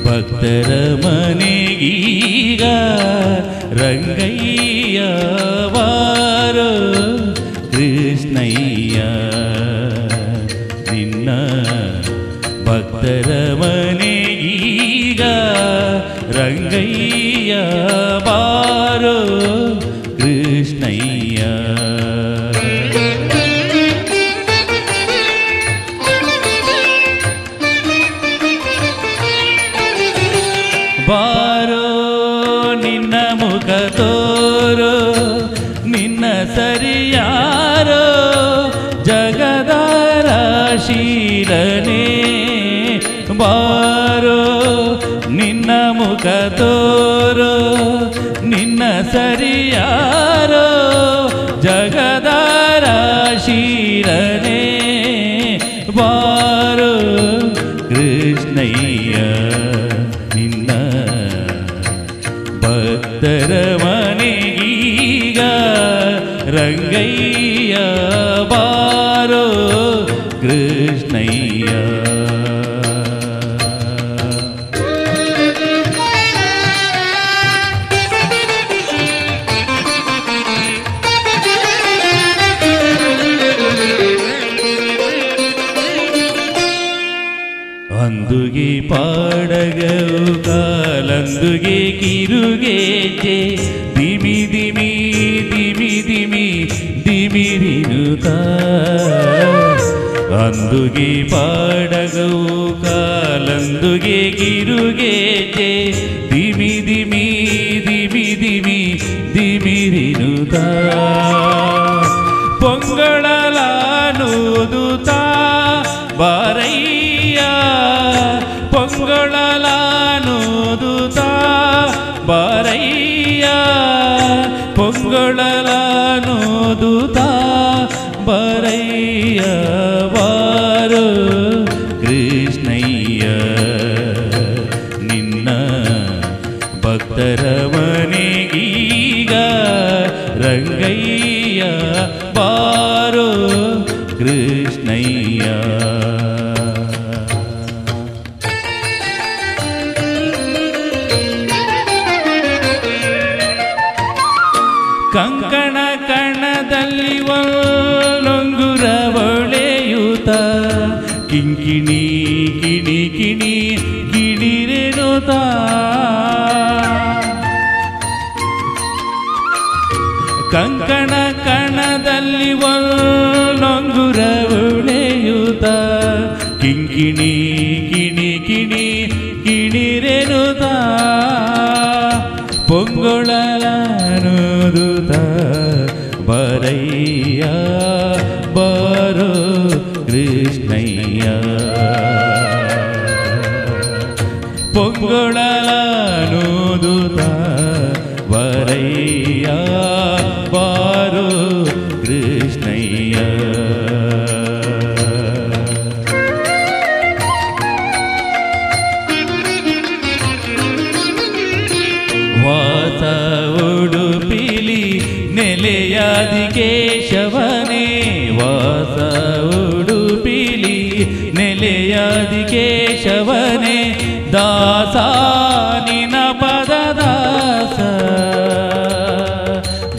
ಭಕ್ತರ ಮನೆಗೀಗ ರಂಗಯ್ಯ ವಾರೋ ಕೃಷ್ಣಯ್ಯ ನಿನ್ನ ಭಕ್ತರ ಮನೆಗೀಗ ರಂಗಯ್ಯ ವಾರೋ ಕೃಷ್ಣಯ್ಯ. ಬಾರೋ ನಿನ್ನ ಮುಖ ತೋರೋ ನಿನ್ನ ಸರಿಯಾರೋ ಜಗದಾರ ಶೀಲನೆ. ಬಾರೋ ನಿನ್ನ ಮುಖ ತೋರೋ ನಿನ್ನ ಸರಿಯಾರೋ ಜಗದಾರ ಶೀಲನೆ. ಬಾರೋ ಕೃಷ್ಣಯ್ಯ ನಿನ್ನ ಭಕ್ತರ ಮನೆಗೀಗ ರಂಗಯ್ಯ ಬಾರೋ ಕೃಷ್ಣಯ್ಯ. ಅಂದುಗೆ ಪಾಡಗವು ಕಾಲಂದುಗೆ ಕಿರುಗೆಜೆ ದಿಮಿ ದಿಮಿ ದಿಮಿ ದಿಮಿ ದಿಮಿರಿನುತ. ಅಂದುಗೆ ಪಾಡಗವು ಕಾಲಂದುಗೆ ಕಿರುಗೆಜೆ ದಿಮಿ ದಿಮಿ ದಿಮಿ ದಿಮಿ ದಿಮಿರಿನುತ. ಪೊಂಗಳಲಾನುದುತ ಬಾರಯ್ಯ ಪೊಂಗಳಲಾನುದುತ ಬಾರಯ್ಯ ಪೊಂಗಳಲಾನುದುತ ಬಾರಯ್ಯ ವಾರೋ ಕೃಷ್ಣಯ್ಯ ನಿನ್ನ ಭಕ್ತರ ಮನೆಗೀಗ ರಂಗಯ್ಯ ಬಾರೋ ಕೃಷ್ಣಯ್ಯ. ಕಂಕಣ ಕಣದಲ್ಲಿ ಒಳೊಂಗುರ ಒಳೆಯುತ ಕಿಂಕಿಣಿ ಕಿಣಿ ಕಿಣಿ ಗಿಣಿರೆನುತ. ಕಂಕಣ ಕಣದಲ್ಲಿ ಒಳೊಂಗುರ ಒಳೆಯುತ ಕಿಂಕಿಣಿ ಕಿಣಿ ಕಿಣಿ ಗಿಣಿರೆನುತ. ಪೊಂಗೊಳಲಾನುದುತ ಬರಯ್ಯ ಬಾರೋ ಕೃಷ್ಣಯ್ಯ. ಪೊಂಗೊಳಲಾನುದುತ ಬರಯ್ಯ ಬಾರೋ ಕೃಷ್ಣಯ್ಯ. ವಾಸ ಉಡುಪಿಲಿ ನೆಲೆಯಾದಿ ಕೇಶವನೇ ವಾಸ ಉಡುಪಿಲಿ ನೆಲೆಯಾದಿ ಕೇಶವನೇ ದಾಸ ನಿನ ಪದ ದಾಸ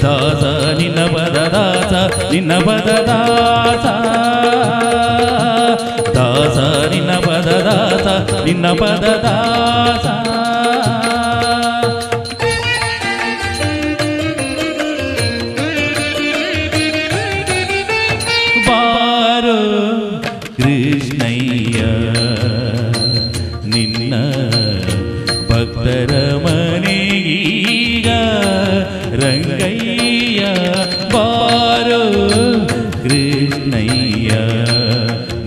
ದಾಸ ನಿನ್ನ ಪದ ದಾಸ ನಿನ್ನ ಪದ ದಾಸ ದಾಸ ನಿನ್ನ ಪದ ದಾಸ ನಿನ್ನ ಪದ ದಾಸ. ರಂಗಯ್ಯ ಬಾರೋ ಕೃಷ್ಣಯ್ಯ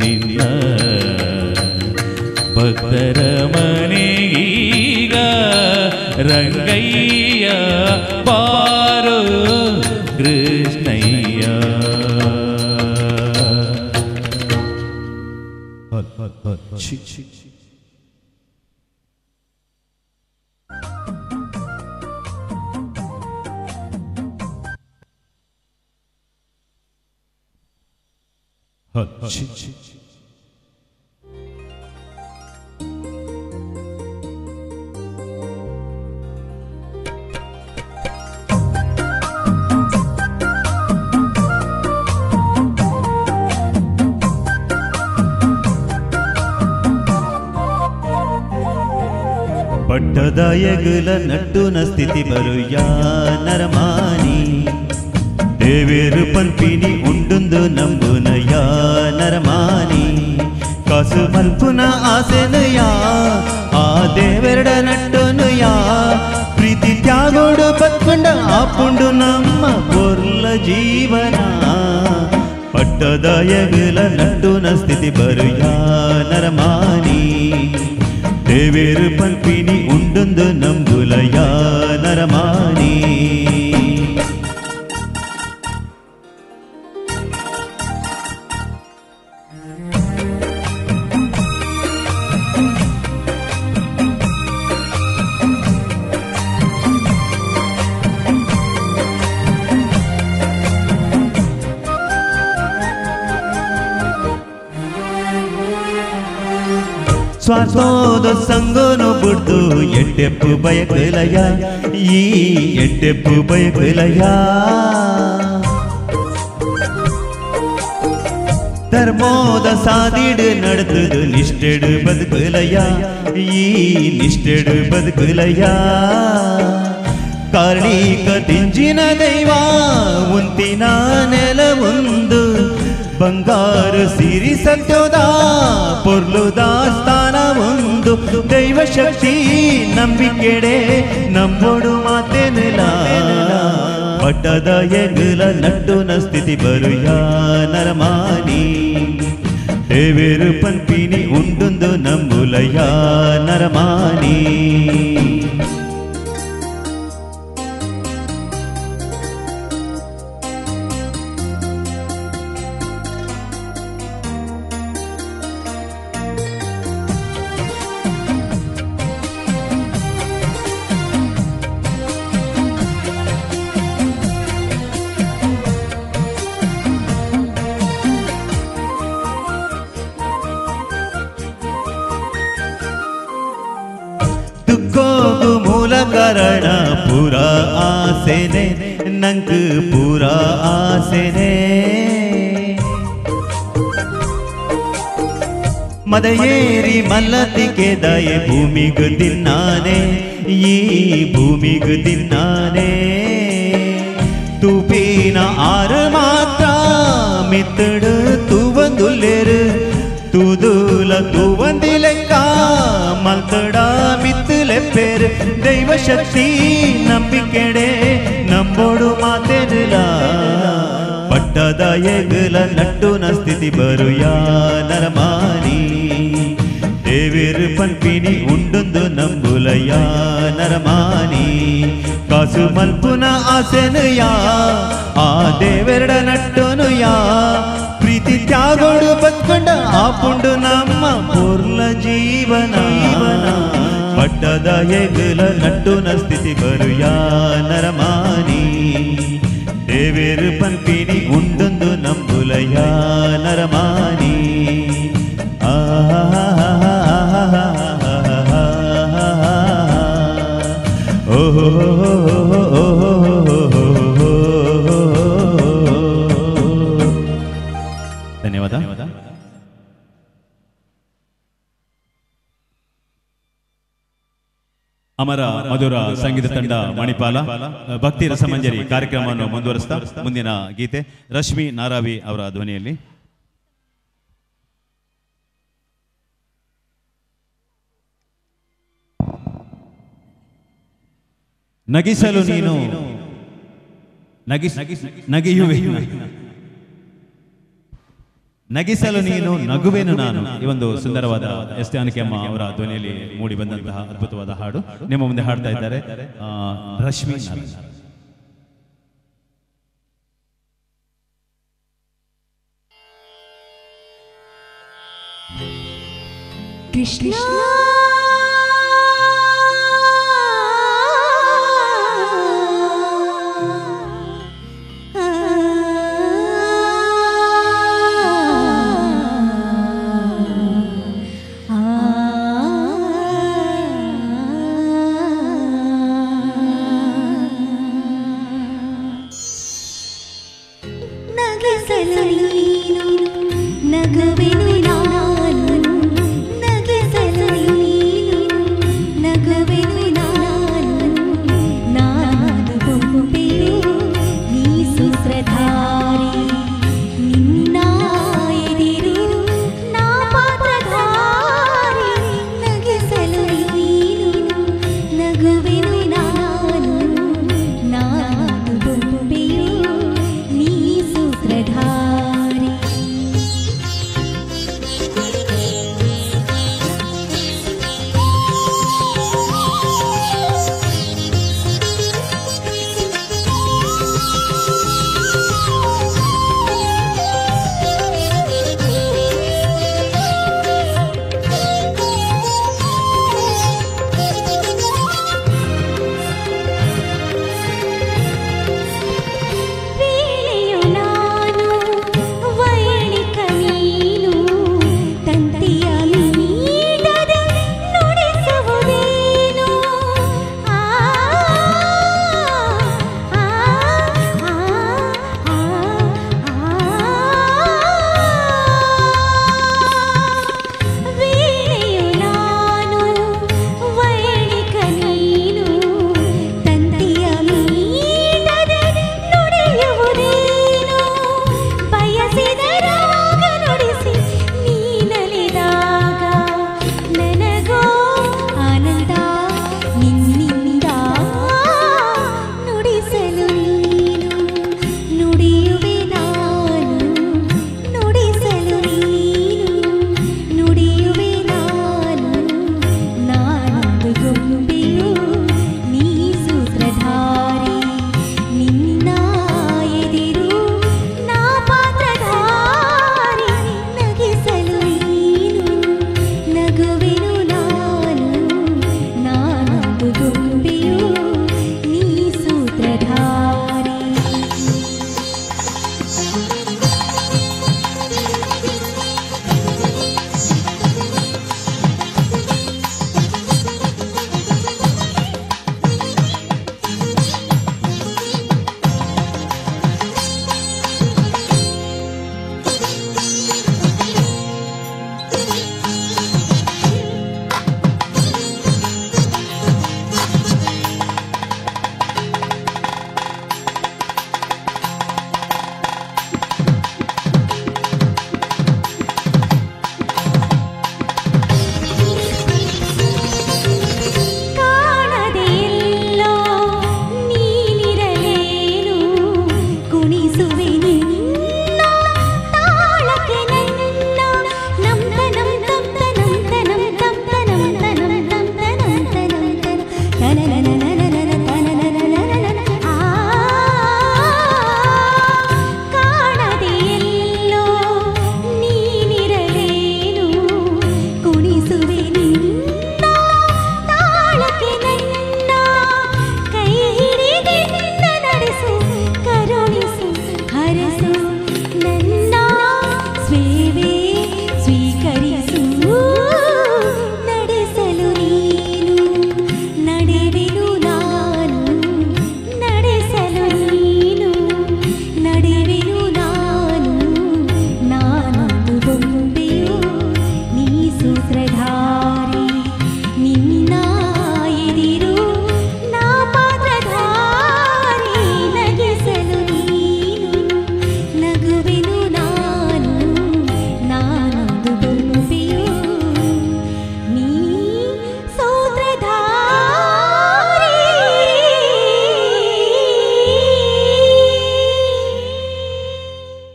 ನಿನ್ನ ಭಕ್ತರ ಮನೆಗೀಗ ರಂಗಯ್ಯ ಬಾರೋ ಕೃಷ್ಣಯ್ಯ. ಪಟ್ಟದ ಎಗುಲ ನಟ್ಟುನ ಸ್ಥಿತಿ ಬರುಯಾ ನರಮಾನಿ ದೇವೇರು ಪಂಪಿನಿ ಉಂಡುಂದು ನಂಬುನಯಾ ನರಮಾನಿ ಕಾಸು ಮಲ್ಪುನ ಆಸೆನಯಾ ಆ ದೇವೆರಡ ನಟ್ಟುನುಯಾ ಪ್ರೀತಿ ತ್ಯಾಗೋಡು ಬತ್ಕೊಂಡ ಆಪುಂಡು ನಮ್ಮ ಪೊರ್ಲ ಜೀವನ. ಪಟ್ಟದ ಎಗುಲ ನಟ್ಟುನ ಸ್ಥಿತಿ ಬರುಯಾ ನರಮಾನಿ ದೇವೇರು ಪಂಪಿನಿ ಉಂಡುಂದು ನಂಬುಲಯಾ ನರಮಾನಿ. ಸ್ವಾರ್ಥೋದ ಸಂಗೋನು ಬಿಡ್ದು ಎಟ್ಟೆಪ್ಪು ಬಯಕಲಯ ಈ ಎಟ್ಟೆಪ್ಪು ಬಯಕಲಯ ಧರ್ಮೋದ ಸಾದಿಡು ನಡೆದು ನಿಷ್ಠೆಡು ಬದುಕಲಯ ಈ ನಿಷ್ಠೆಡು ಬದುಕಲಯ ಕಾರ್ಣಿಕ ತಿಂಜಿನ ದೈವ ಉಂತಿನ ನೆಲ ಒಂದು ಬಂಗಾರು ಸಿರಿ ಸತ್ಯೋದ ಪೊರ್ಲುದ ಸ್ಥಾನ ಒಂದು ದೈವ ಶಕ್ತಿ ನಂಬಿಕೆಡೆ ನಂಬೋಡು ಮಾತೇನಿಲ್ಲ. ಪಟ್ಟದ ಎಗುಲ ನಟ್ಟುನ ಸ್ಥಿತಿ ಬರುಯಾ ನರಮಾನಿ ದೇವೇರು ಪಂಪಿನಿ ಉಂಡುಂದು ನಂಬುಲಯಾ ನರಮಾನಿ. ದುಃಖೋಗು ಮೂಲ ಕಾರಣ ಪೂರ ಆಸೆನೆ ನಂಗೆ ಪೂರ ಆಸೆನೆ ಮದಯೇರಿ ಮಲ್ಲತಿಗೆ ದಯೆ ಭೂಮಿಗು ದಿನ್ನಾನೆ ಈ ಭೂಮಿಗು ದಿನ್ನಾನೆ ತೂಪಿನ ಆರು ಮಾತ್ರ ಮಿತ್ತಡು ತೂವಂದುಲ್ಲೇರು ತೂದೂಲ ತೂವಂದಿಲೆಕ್ಕ ಮಲ್ತಡ ಮಿತ್ತಲೆ ಪೇರು ದೈವ ಶಕ್ತಿ ನಂಬಿಕೆಡೆ ನಂಬೋಡು ಮಾತೇನಿಲ್ಲ. ಪಟ್ಟದ ಎಗುಲ ನಟ್ಟುನ ಸ್ಥಿತಿ ಬರುಯಾ ನರಮಾನಿ ದೇವೇರು ಪಂಪಿನಿ ಉಂಡುಂದು ನಂಬುಲಯಾ ನರಮಾನಿ ಕಾಸು ಮಲ್ಪುನ ಆಸೆನುಯಾ ಆ ದೇವೆರಡ ನಟ್ಟುನುಯಾ ಪ್ರೀತಿ ತ್ಯಾಗೋಡು ಬತ್ಕೊಂಡ ಆಪುಂಡು ನಮ್ಮ ಪೂರ್ಲ ಜೀವನ. ಪಟ್ಟದ ಎಗುಲ ನಟ್ಟುನ ಸ್ಥಿತಿ ಬರುಯಾ ನರಮಾನಿ ದೇವೇರು ಪಂಪಿನಿ ಉಂಡುಂದು ನಂಬುಲಯಾ ನರಮಾನಿ. ಓಹೋ ಧನ್ಯವಾದ. ಅಮರ ಮಧುರ ಸಂಗೀತ ತಂಡ ಮಣಿಪಾಲ ಭಕ್ತಿ ರಸಮಂಜರಿ ಕಾರ್ಯಕ್ರಮವನ್ನು ಮುಂದುವರಿಸ್ತಾ ಮುಂದಿನ ಗೀತೆ ರಶ್ಮಿ ನಾರಾವಿ ಅವರ ಧ್ವನಿಯಲ್ಲಿ. ನಗಿಸಲು ನೀನು ನಗೆಯುವೆ, ನಗಿಸಲು ನೀನು, ನಗುವೆನು ನಾನು. ಈ ಒಂದು ಸುಂದರವಾದ ಎಸ್ ಜಾನಕಿಯಮ್ಮ ಅವರ ಧ್ವನಿಯಲ್ಲಿ ಮೂಡಿ ಬಂದಂತಹ ಅದ್ಭುತವಾದ ಹಾಡು ನಿಮ್ಮ ಮುಂದೆ ಹಾಡ್ತಾ ಇದ್ದಾರೆ ರಶ್ಮಿ ನಾರಾಯಣ್. ಕೃಷ್ಣ ನಗಿಸಲು ನೀನು, ನಗುವೆನು ನಾನು, ನಗಿಸಲು ನೀನು.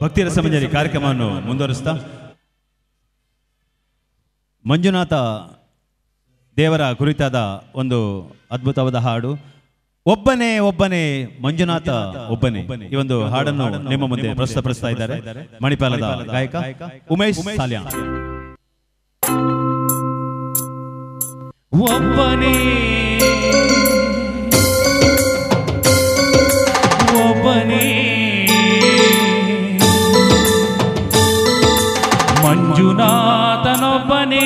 ಭಕ್ತಿ ರಸಮಂಜರಿ ಕಾರ್ಯಕ್ರಮವನ್ನು ಮುಂದುವರಿಸ್ತಾ ಮಂಜುನಾಥ ದೇವರ ಕುರಿತಾದ ಒಂದು ಅದ್ಭುತವಾದ ಹಾಡು ಒಬ್ಬನೇ ಒಬ್ಬನೇ ಮಂಜುನಾಥ ಒಬ್ಬನೇ. ಈ ಒಂದು ಹಾಡನ್ನು ನಿಮ್ಮ ಮುಂದೆ ಪ್ರಸ್ತುತಪಡಿಸ್ತಾ ಇದ್ದಾರೆ ಮಣಿಪಾಲದ ಗಾಯಕ ಉಮೇಶ್ ಸಾಲ್ಯಾನ್. ಒಬ್ಬನೇ ಒಬ್ಬನೇ ಮಂಜುನಾಥನೊಬ್ಬನೇ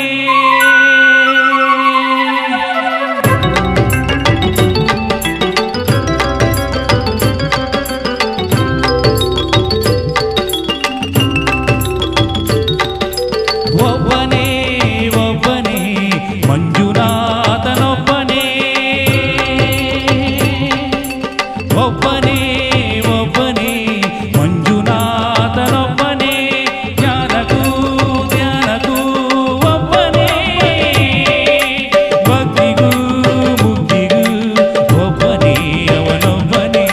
ಒಬ್ಬನೇ ಒಬ್ಬನೇ ಮಂಜುನಾಥನೊಬ್ಬನೇ ಒಬ್ಬನೇ ಒಬ್ಬನೇ ಮಂಜುನಾಥನೊಬ್ಬನೇ ಜ್ಞಾನಕ್ಕೂ ಧ್ಯಾನಕ್ಕೂ ಒಬ್ಬನೇ ಭಕ್ತಿಗೂ ಮುಕ್ತಿಗೂ ಒಬ್ಬನೇ ಅವನೊಬ್ಬನೇ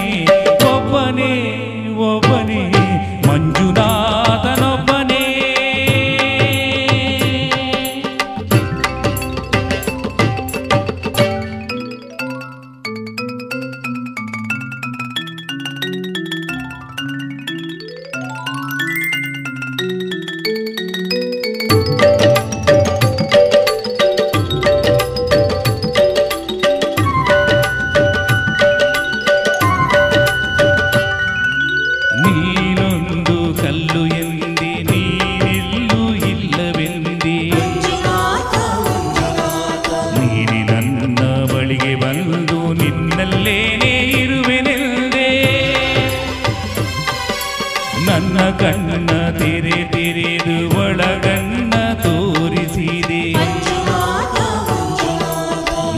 ಒಬ್ಬನೇ ಒಬ್ಬನೇ ಮಂಜುನಾಥನೊಬ್ಬನೇ. ನೀನೊಂದು ಕಲ್ಲು ಎಂದೆ ನೀನೆಲ್ಲೂ ಇಲ್ಲವೆಂದೆ ನೀನೆ ನನ್ನ ಬಳಿಗೆ ಬಂದು ನಿನ್ನಲ್ಲೇನೇ ಇರುವೆನೆಂದೆ ನನ್ನ ಕಣ್ಣ ತೆರೆದು ಒಳಗಣ್ಣ ತೋರಿಸಿದೆ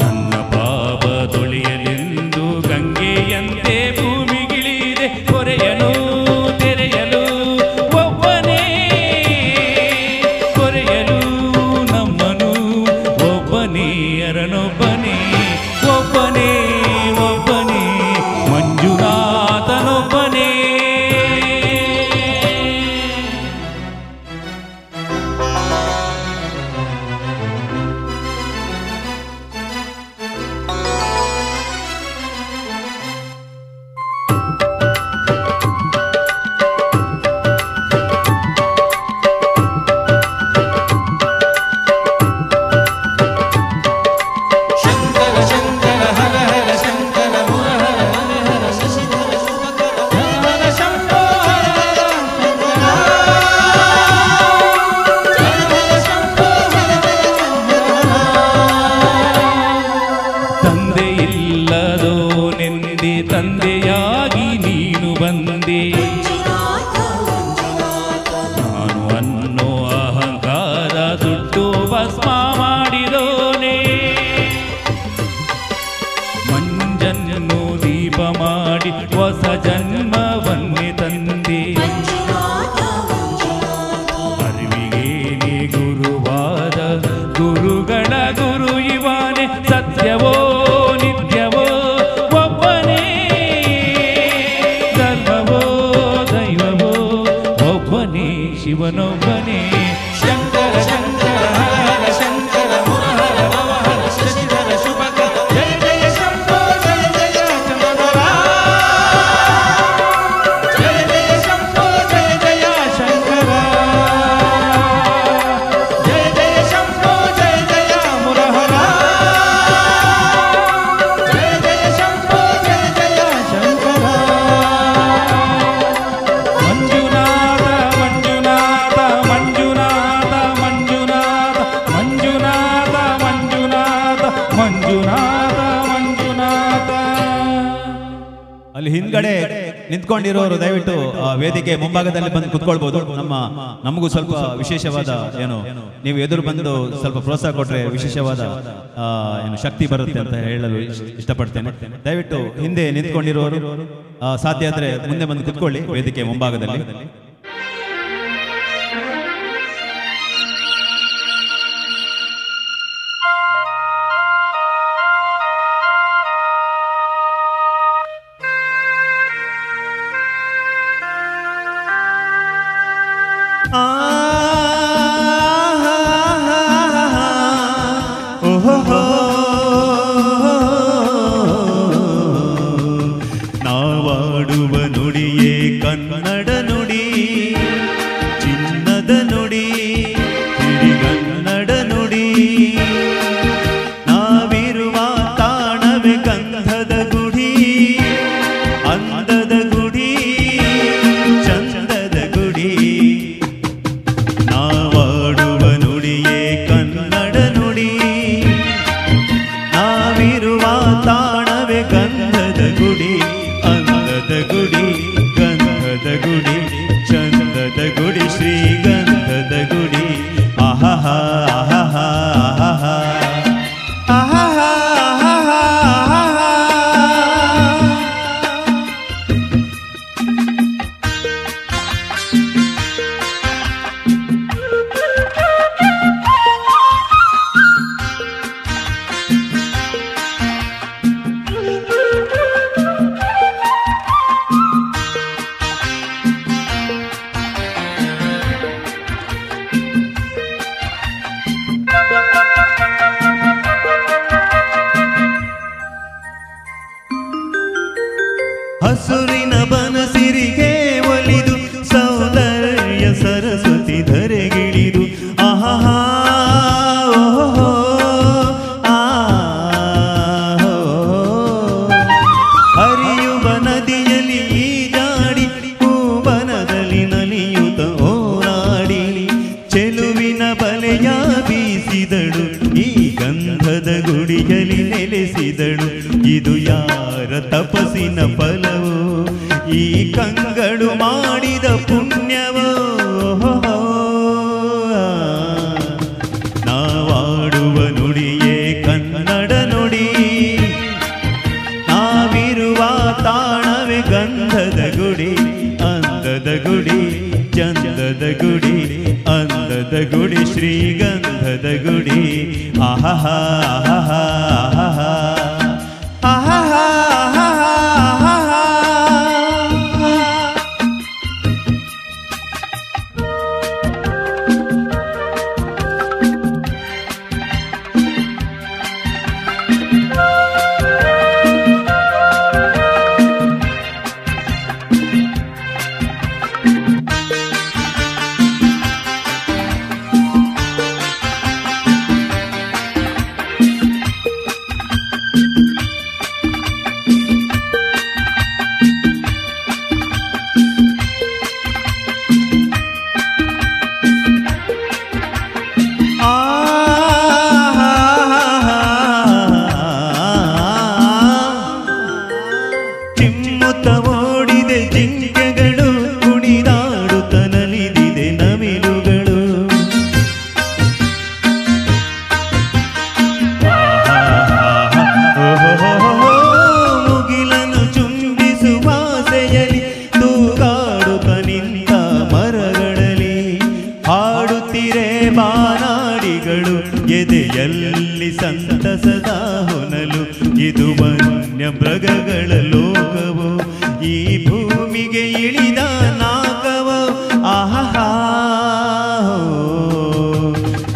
ನನ್ನ ಪಾಪ ತೊಳೆಯಲೆಂದು ಗಂಗೆಯಂತೆ ಭೂಮಿಗಿಳಿದೆ ಕೊರೆಯಲು ತೆರೆಯಲು ಒಬ್ಬನೇ ಕೊರೆಯಲು ನಮ್ಮನು ಒಬ್ಬನೇ ಅರನೊಬ್ಬನೇ ಒಬ್ಬನೇ ಒಬ್ಬನೇ ಮಂಜುನಾಥನೊಬ್ಬನೇ. ತಂದೆಯಿಲ್ಲದೋನೆಂದೆ ತಂದೆಯಾಗಿ ನೀನು ಬಂದೆ ನಾನು ಅನ್ನೋ ಅಹಂಕಾರ ಸುಟ್ಟು ಭಸ್ಮ ಮಾಡಿದೋನೆ ಮಂಜನ್ನು ದೀಪ ಮಾಡಿ ಹೊಸ ಜನ್ಮವನ್ನೇ ತಂದೆ ಅರಿವಿಗೆ ನೀ ಗುರುವಾದ ಗುರುಗಳ ಗುರು ಇವಾನೆ ಸತ್ಯವೋ ನಿತ್ಯವೋ ಒಬ್ಬನೇ ಧರ್ಮವೋ ದೈವವೋ ಒಬ್ಬನೇ ಶಿವನೊಬ್ಬನೇ ಶಂಕರ ಶಂಕರ ಹರ ಹರ ಶಂಕರ ಮುರಹರ ಭವಹರ ಶಶಿಧರ ಶುಭಕರ ಜಯ ಜಯ ಶಂಭೋ ಜಯ ಜಯ ಚಂದ್ರಧರ ಜಯ ಜಯ ಶಂಭೋ ಜಯ ಜಯ ಶಂಕರ ಜಯ ಜಯ ಶಂಭೋ ಜಯ ಜಯ ಮುರಹರ ಜಯ ಜಯ ಶಂಭೋ ಜಯ ಜಯ ಶಂಕರ. ಮಂಜುನಾಥ ಮಂಜುನಾಥ ಮಂಜುನಾಥ ಮಂಜುನಾಥ ಮಂಜುನಾಥ ಮಂಜುನಾಥ ಮಂಜುನಾಥ ಮಂಜುನಾಥ. ಅಲ್ಲಿ ಹಿಂದ್ಗಡೆ ನಿಂತ್ಕೊಂಡಿರೋರು ದಯವಿಟ್ಟು ವೇದಿಕೆ ಮುಂಭಾಗದಲ್ಲಿ ಬಂದು ಕುತ್ಕೊಳ್ಬಹುದು. ನಮಗೂ ಸ್ವಲ್ಪ ವಿಶೇಷವಾದ ಏನು ನೀವು ಎದುರು ಬಂದು ಸ್ವಲ್ಪ ಪ್ರೋತ್ಸಾಹ ಕೊಟ್ರೆ ವಿಶೇಷವಾದ ಏನು ಶಕ್ತಿ ಬರುತ್ತೆ ಅಂತ ಹೇಳಲು ಇಷ್ಟಪಡ್ತೇನೆ. ದಯವಿಟ್ಟು ಹಿಂದೆ ನಿಂತ್ಕೊಂಡಿರೋರು ಸಾಧ್ಯ ಆದ್ರೆ ಮುಂದೆ ಬಂದು ಕುತ್ಕೊಳ್ಳಿ ವೇದಿಕೆ ಮುಂಭಾಗದಲ್ಲಿ. ಆ ಓಹೋ ನಾವಾಡುವ ನುಡಿಯೇ ಕನ್ನಡ ನುಡಿ, ಚಿನ್ನದ ನುಡಿ, ಹಿರಿಗನ್ನಡ ನುಡಿ. ನಾವಿರುವ ತಾಣವೇ ಗಂಧದ ಗುಡಿ, ಅಂದದ ಗುಡಿ, ಚಂದದ ಗುಡಿ. ನಾವಾಡುವ ನುಡಿಯೇ ಕನ್ನಡ ನುಡಿ, ನಾವಿರುವ ತಾಣವೇ ಗಂಧದ ಗುಡಿ, ಅಂದದ ಗುಡಿ, ಗಂಧದ ಗುಡಿ, ಚಂದದ ಗುಡಿ, ಶ್ರೀಗಂಧದ ಗುಡಿ. ಆಹಾ ಆಹಾ ಆಹಾ ಆಹಾ ಹಸುರಿನ ಬನಸಿರಿಗೆ ಒಲಿದು ಸೌಂದರ್ಯ ಸರಸ್ವತಿ ಧರೆಗಿಳಿದು ಆಹಾ ಓಹೋ ಹರಿಯುವ ನದಿಯಲ್ಲಿ ಈಜಾಡಿ ಹೂವನದಲ್ಲಿ ನಲಿಯುತ್ತ ಓಡಾಡಿ ಚೆಲುವಿನ ಬಲೆಯ ಬೀಸಿದಳು, ಈ ಗಂಧದ ಗುಡಿಯಲ್ಲಿ ನೆಲೆಸಿದಳು. ಇದು ಯಾರ ತಪಸ್ಸಿನ ಫಲವೋ, ಈ ಕಂಗಳು ಮಾಡಿದ ಪುಣ್ಯವೋ. ನಾವಾಡುವ ನುಡಿಯೇ ಕನ್ನಡ ನುಡಿ, ನಾವಿರುವ ತಾಣವೇ ಗಂಧದ ಗುಡಿ, ಅಂದದ ಗುಡಿ, ಚಂದದ ಗುಡಿ, ಅಂದದ ಗುಡಿ, ಶ್ರೀಗಂಧದ ಗುಡಿ. ಆಹಾ ಆಹಾ ಆಹಾ ಆಹಾ ಎದೆಯಲ್ಲಿ ಸಂತಸದ ಹೊನಲು. ಇದು ವನ್ಯ ಮೃಗಗಳ ಲೋಕವೋ, ಈ ಭೂಮಿಗೆ ಇಳಿದ ನಾಗವೋ. ಆಹಾ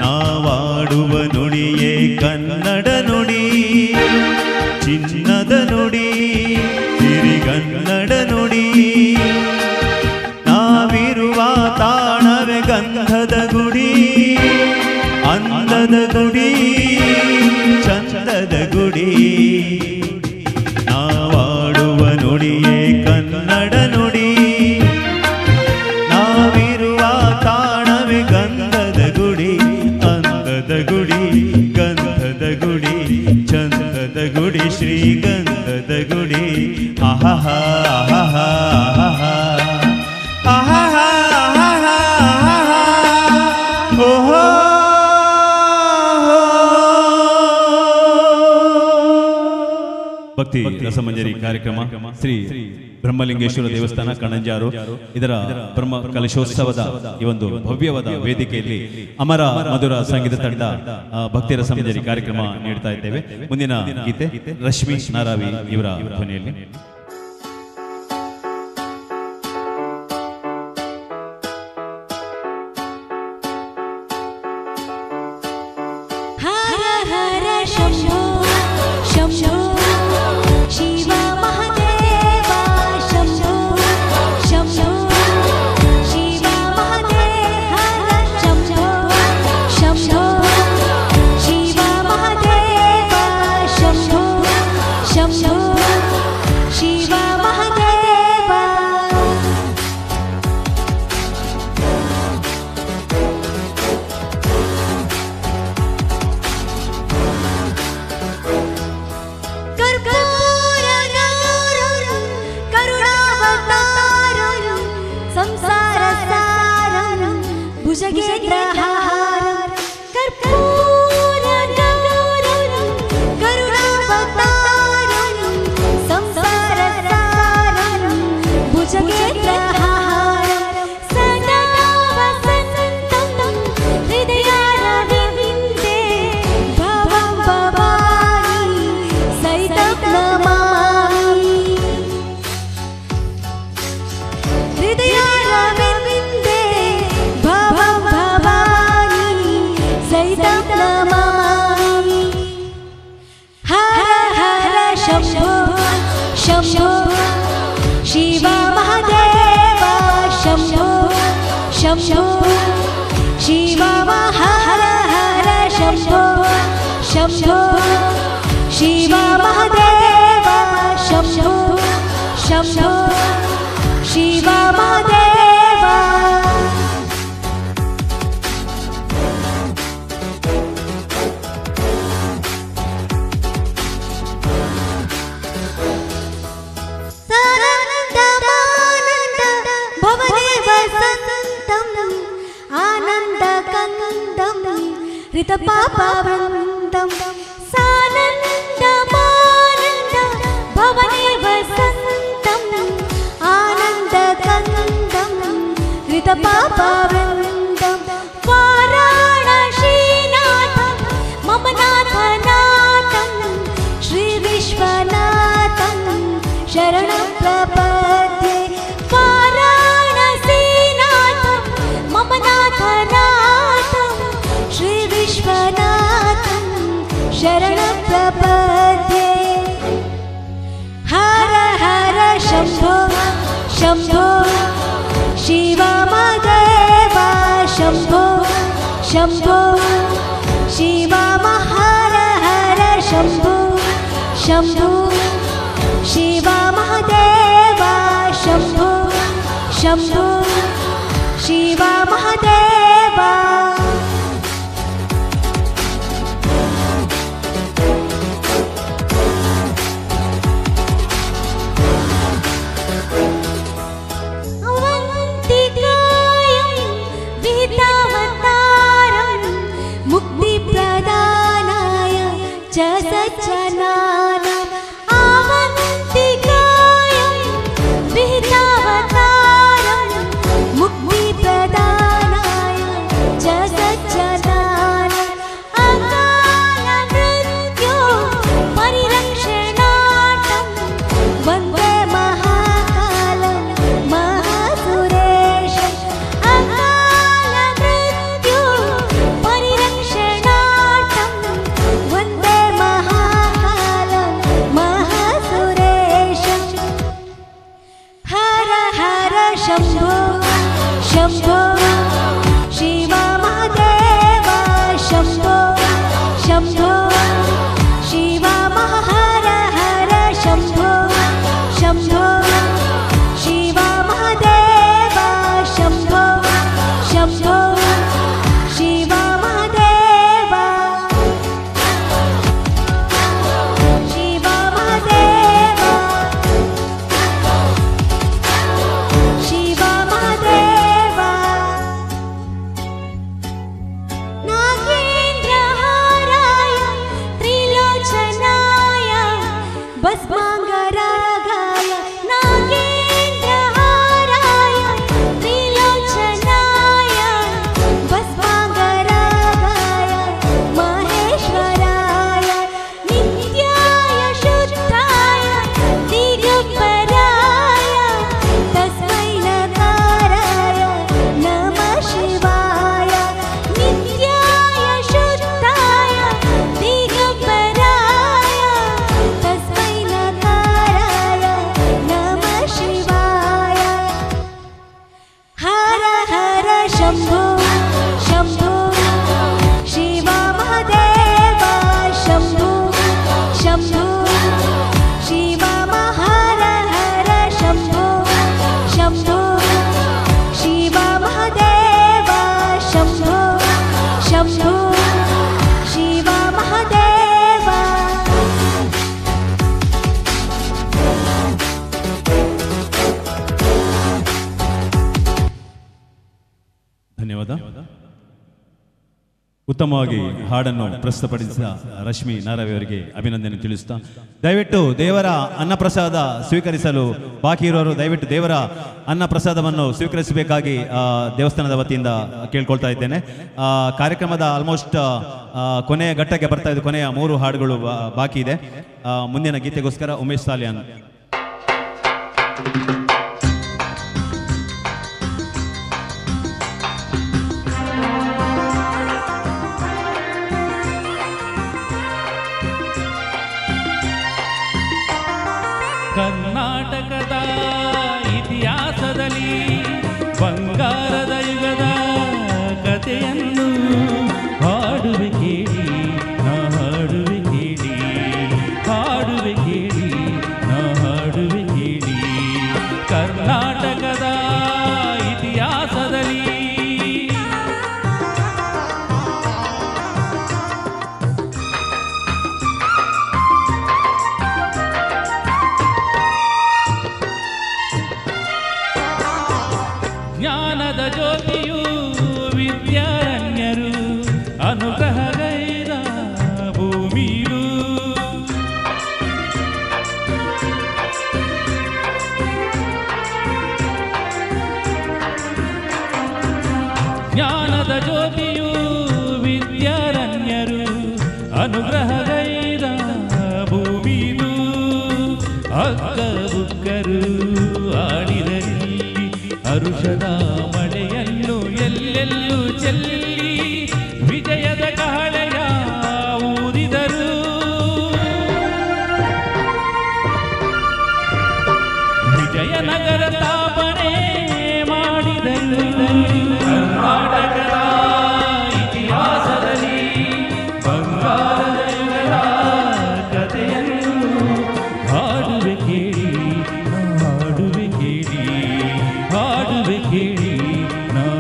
ನಾವಾಡುವ ನುಡಿಯೇ ಕನ್ನಡ ನುಡಿ, ಚಿನ್ನದ ನುಡಿ, ಸಿರಿಗನ್ನಡ ನುಡಿ. ನಾವಿರುವ ತಾಣವೇ ಗಂಧದ ಗುಡಿ, ಅಂದದ ಗುಡಿ, ಚಂದದ ಗುಡಿ. ನಾವಾಡುವ ನುಡಿಯೇ ಕನ್ನಡ ನುಡಿ, ನಾವಿರುವ ತಾಣವೇ ಗಂಧದ ಗುಡಿ, ಅಂದದ ಗುಡಿ, ಗಂಧದ ಗುಡಿ, ಚಂದದ ಗುಡಿ, ಶ್ರೀಗಂಧದ ಗುಡಿ. ಆಹಾ ಆಹಾ ಆಹಾ ಆಹಾ ಓಹೋ ಭಕ್ತಿ ರಸಮಂಜರಿ ಕಾರ್ಯಕ್ರಮ ಶ್ರೀ ಬ್ರಹ್ಮಲಿಂಗೇಶ್ವರ ದೇವಸ್ಥಾನ ಕಣಂಜಾರು ಇದರ ಬ್ರಹ್ಮ ಕಲಶೋತ್ಸವದ ಈ ಒಂದು ಭವ್ಯವಾದ ವೇದಿಕೆಯಲ್ಲಿ ಅಮರ ಮಧುರ ಸಂಗೀತ ತಂಡ ಭಕ್ತಿ ರಸಮಂಜರಿ ಕಾರ್ಯಕ್ರಮ ನೀಡ್ತಾ ಇದ್ದೇವೆ. ಮುಂದಿನ ಗೀತೆ ರಶ್ಮಿ ನಾರಾವಿ ಇವರ ಧ್ವನಿಯಲ್ಲಿ. ಶಿವ ಮಹಾದೇವ ಶಂಭೋ ಶಂಭೋ ಶಿವ ಮಹಾದೇವ ಸನಂದಮಾನಂದ ಭವನೇ ವಸಂತಂ ಆನಂದ ಕಂದಂ ಋತ ಪಾಪ ವೃಂದಂ ಸಾನಂದಮಾನಂದ ಭವನೇ ವಸಂತಂ ಆನಂದ ಕಂದಂ ಋತ ಪಾಪ ವೃಂದಂ ವಾರಾಣಸೀನಾಥಂ ಮಮ ನಾಥನಾಥಂ ಶ್ರೀ ವಿಶ್ವನಾಥಂ ಶರಣಂ ಪ್ರಪದ್ಯೆ ವಾರಾಣಸೀನಾಥಂ ಮಮ ನಾಥನಾಥಂ ಶ್ರೀ ವಿಶ್ವನಾಥಂ ಶರಣಂ ಪ್ರಪದ್ಯೆ ಹರ ಹರ ಶಂಭೋ ಶಂಭೋ ಶಿವ ಮಹಾದೇವ ಶಂಭೋ ಶಂಭೋ ಶಿವ ಹರ ಹರ ಶಂಭೋ ಶಂಭೋ ಶಿವ ಮಹಾದೇವ ಶಂಭೋ ಶಂಭೋ ಶಿವ ಮಹಾದೇವ ಅವಂತಿಕಾಯಂ ವಿಹಿತಾವತಾರಂ ಮುಕ್ತಿ ಪ್ರದಾನಾಯ ಚ ಸಜ್ಜನಾನಾಂ ಅವಂತಿಕಾಯಂ ವಿಹಿತಾವತಾರಂ ಮುಕ್ತಿ ಪ್ರದಾನಾಯ ಚ ಸಜ್ಜನಾನಾಂ ಅಕಾಲ ಮೃತ್ಯು ಪರಿರಕ್ಷಣಾರ್ಥಂ ವಂದೇ ಮಹಾಕಾಲಂ ಮಹಾಸುರೇಶಂ ಅಕಾಲ ಮೃತ್ಯು ಪರಿರಕ್ಷಣಾರ್ಥಂ ವಂದೇ ಮಹಾಕಾಲಂ ಮಹಾಸುರೇಶಂ ಹರ ಹರ ಶಂಭೋ ಶಂಭೋ ಶಿವ ಮಹಾದೇವ ಶಂಭೋ ಶಂಭೋ ಶಿವ ಹರ ಹರ ಶಂಭೋ ಶಂಭೋ ಶಿವ ಮಹಾದೇವ ಶಂಭೋ ಶಂಭೋ ಶಿವ ಮಹಾದೇವ ಶಿವ ಮಹಾದೇವ ಶಿವ ಮಹಾದೇವ ನಾಗೇಂದ್ರಹಾರಾಯ ತ್ರಿಲೋಚನಾಯ ಭಸ್ಮಾಂಗರಾಗಾಯ ನಾಗೇಂದ್ರಹಾರಾಯ ತ್ರಿಲೋಚನಾಯ ಭಸ್ಮಾಂಗರಾಗಾಯ ಮಹೇಶ್ವರಾಯ ನಿತ್ಯಾಯ ಶುದ್ಧಾಯ ದಿಗಂಬರಾಯ ತಸ್ಮೈ ನಕಾರಾಯ ನಮಃ ಶಿವಾಯ ನಿತ್ಯಾಯ ಶುದ್ಧಾಯ ದಿಗಂಬರಾಯ ತಸ್ಮೈ ನಕಾರಾಯ ನಮಃ ಶಿವಾಯ ಹರ ಹರ ಶಂಭೋ ಶಂಭೋ ಶಿವ ಮಹಾದೇವ ಶಂಭೋ ಶಂಭೋ ಶಿವ ಹರ ಹರ ಶಂಭೋ ಶಂಭೋ ಶಿವ ಮಹಾದೇವ ಶಂಭೋ ಶಂಭೋ ಶಿವ ಮಹಾದೇವ ಧನ್ಯವಾದ. ಉತ್ತಮವಾಗಿ ಹಾಡನ್ನು ಪ್ರಸ್ತುತಪಡಿಸಿದ ರಶ್ಮಿ ನಾರಾವಿ ಅವರಿಗೆ ಅಭಿನಂದನೆ ತಿಳಿಸುತ್ತಾ, ದಯವಿಟ್ಟು ದೇವರ ಅನ್ನಪ್ರಸಾದ ಸ್ವೀಕರಿಸಲು ಬಾಕಿ ಇರೋರು ದಯವಿಟ್ಟು ದೇವರ ಅನ್ನಪ್ರಸಾದವನ್ನು ಸ್ವೀಕರಿಸಬೇಕಾಗಿ ದೇವಸ್ಥಾನದ ವತಿಯಿಂದ ಕೇಳ್ಕೊಳ್ತಾ ಇದ್ದೇನೆ. ಕಾರ್ಯಕ್ರಮದ ಆಲ್ಮೋಸ್ಟ್ ಕೊನೆಯ ಘಟ್ಟಕ್ಕೆ ಬರ್ತಾ ಇದೆ. ಕೊನೆಯ 3 ಹಾಡುಗಳು ಬಾಕಿ ಇದೆ. ಮುಂದಿನ ಗೀತೆಗೋಸ್ಕರ ಉಮೇಶ್ ಸಾಲಿಯಾನ್. ಕರ್ನಾಟಕದ ಇತಿಹಾಸದಲ್ಲಿ ಬಂಗಾರದ ಯುಗದ ಕಥೆಯನ್ನು ಹಾಡುವೆ ಕೇಳಿ, ನಾ ಹಾಡುವೆ ಕೇಳಿ, ಜ್ಯೋತಿಯು ವಿದ್ಯಾರಣ್ಯರು ಅನುಗ್ರಹಗೈದ ಭೂಮಿಯು ಜ್ಞಾನದ ಜ್ಯೋತಿಯು ವಿದ್ಯಾರಣ್ಯರು ಅನುಗ್ರಹಗೈದ ಭೂಮಿದು ಅಕ್ಕ ಬುಕ್ಕರು ಆಡಿದಲ್ಲಿ ಹರುಷದ ಮಳೆಯನ್ನು ಎಲ್ಲೆಲ್ಲೂ ಚೆಲ್ಲಿ ವಿಜಯದ ಕಹಳೆಯ ಊದಿದರು ವಿಜಯನಗರ ಸ್ಥಾಪನೆ ಮಾಡಿದರು ಕರ್ನಾಟಕದ ಇತಿಹಾಸದಲ್ಲಿ ಬಂಗಾರದ ಯುಗದ ಕಥೆಯನ್ನು ಹಾಡುವೆ ಕೇಳಿ ಹಾಡುವೆ ಕೇಳಿ ಹಾಡುವೆ ಕೇಳಿ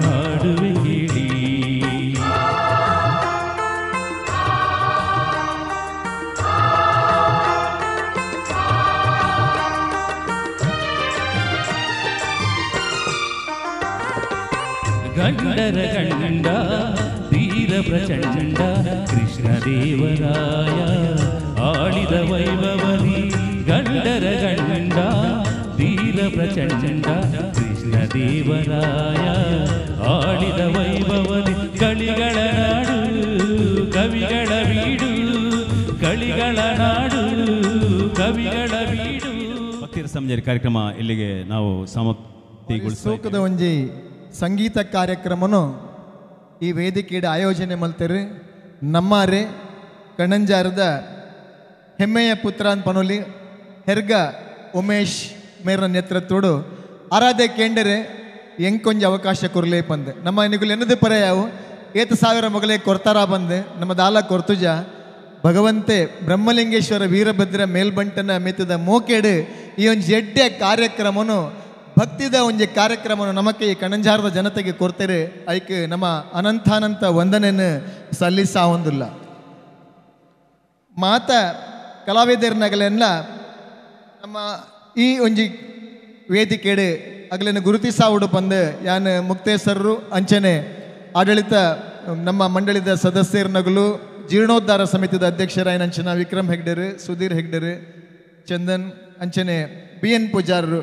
ಹಾಡುವೆ ಕೇಳಿ ಗಂಡರ ಗಂಡ ಧೀರ ಪ್ರಚಂಡ ಕೃಷ್ಣದೇವರಾಯ ಆಳಿದ ವೈಭವದಿ ಗಂಡರ ಗಂಡ ಧೀರ ಪ್ರಚಂಡ ಕೃಷ್ಣದೇವರಾಯ ಆಳಿದ ವೈಭವದಿ ಕಳಿಗಳ ನಾಡು ಕವಿಗಳ ಬೀಡು ಕಳಿಗಳ ನಾಡು ಕವಿಗಳ ಬೀಡು. ಭಕ್ತಿರ ಸಂಜೆ ಕಾರ್ಯಕ್ರಮ ಇಲ್ಲಿಗೆ ನಾವು ಸಮಾಪ್ತಿಗೊಳಿಸುವ ಸೋಕದ ಒಂಜಿ ಸಂಗೀತ ಕಾರ್ಯಕ್ರಮನು ಈ ವೇದಿಕೆಯ ಆಯೋಜನೆ ಮಲ್ತರು ನಮ್ಮಾರೆ ಕಣಂಜಾರದ ಹೆಮ್ಮೆಯ ಪುತ್ರ ಅಂತ ಪನೋಲಿ ಹೆರ್ಗ ಉಮೇಶ್ ಮೇರ ನೇತೃತ್ವಡು ಆರಾಧ್ಯ ಕೇಂಡರೆ ಎಂಕೊಂಜಿ ಅವಕಾಶ ಕೊರಲೇ ಬಂದೆ ನಮ್ಮ ನಿಗುಲು ಎನ್ನದು ಪರ್ಯಾವು 7,000 ಮಗಳೇ ಕೊರ್ತಾರ ಬಂದೆ ನಮ್ಮ ದಾಲ ಕೊರ್ತುಜ ಭಗವಂತೆ ಬ್ರಹ್ಮಲಿಂಗೇಶ್ವರ ವೀರಭದ್ರ ಮೇಲ್ಬಂಟನ ಮೆತ್ತದ ಮೋಕೆಡು ಈ ಒಂದು ಜಡ್ಡೆ ಕಾರ್ಯಕ್ರಮನು ಭಕ್ತಿದ ಒಂಜಿ ಕಾರ್ಯಕ್ರಮ ನಮಕ್ಕೆ ಈ ಕಣಂಜಾರದ ಜನತೆಗೆ ಕೊಡ್ತಾರೆ ಐಕೆ ನಮ್ಮ ಅನಂತಾನಂತ ವಂದನೆಯನ್ನು ಸಲ್ಲಿಸಾವೊಂದಿಲ್ಲ ಮಾತ ಕಲಾವಿದರನಗಲೆಲ್ಲ ನಮ್ಮ ಈ ಒಂಜಿ ವೇದಿಕೆಡೆ ಅಗಲಿನ ಗುರುತಿಸಾವುಡು ಬಂದು ಯಾನ್ ಮುಕ್ತೇಶ್ವರರು ಅಂಚನೆ ಆಡಳಿತ ನಮ್ಮ ಮಂಡಳಿದ ಸದಸ್ಯರನಗಲು ಜೀರ್ಣೋದ್ಧಾರ ಸಮಿತಿದ ಅಧ್ಯಕ್ಷರಾಯನ ಅಂಚನ ವಿಕ್ರಮ್ ಹೆಗ್ಡೆರು ಸುಧೀರ್ ಹೆಗ್ಡೆರು ಚಂದನ್ ಅಂಚನೆ BN ಪೂಜಾರರು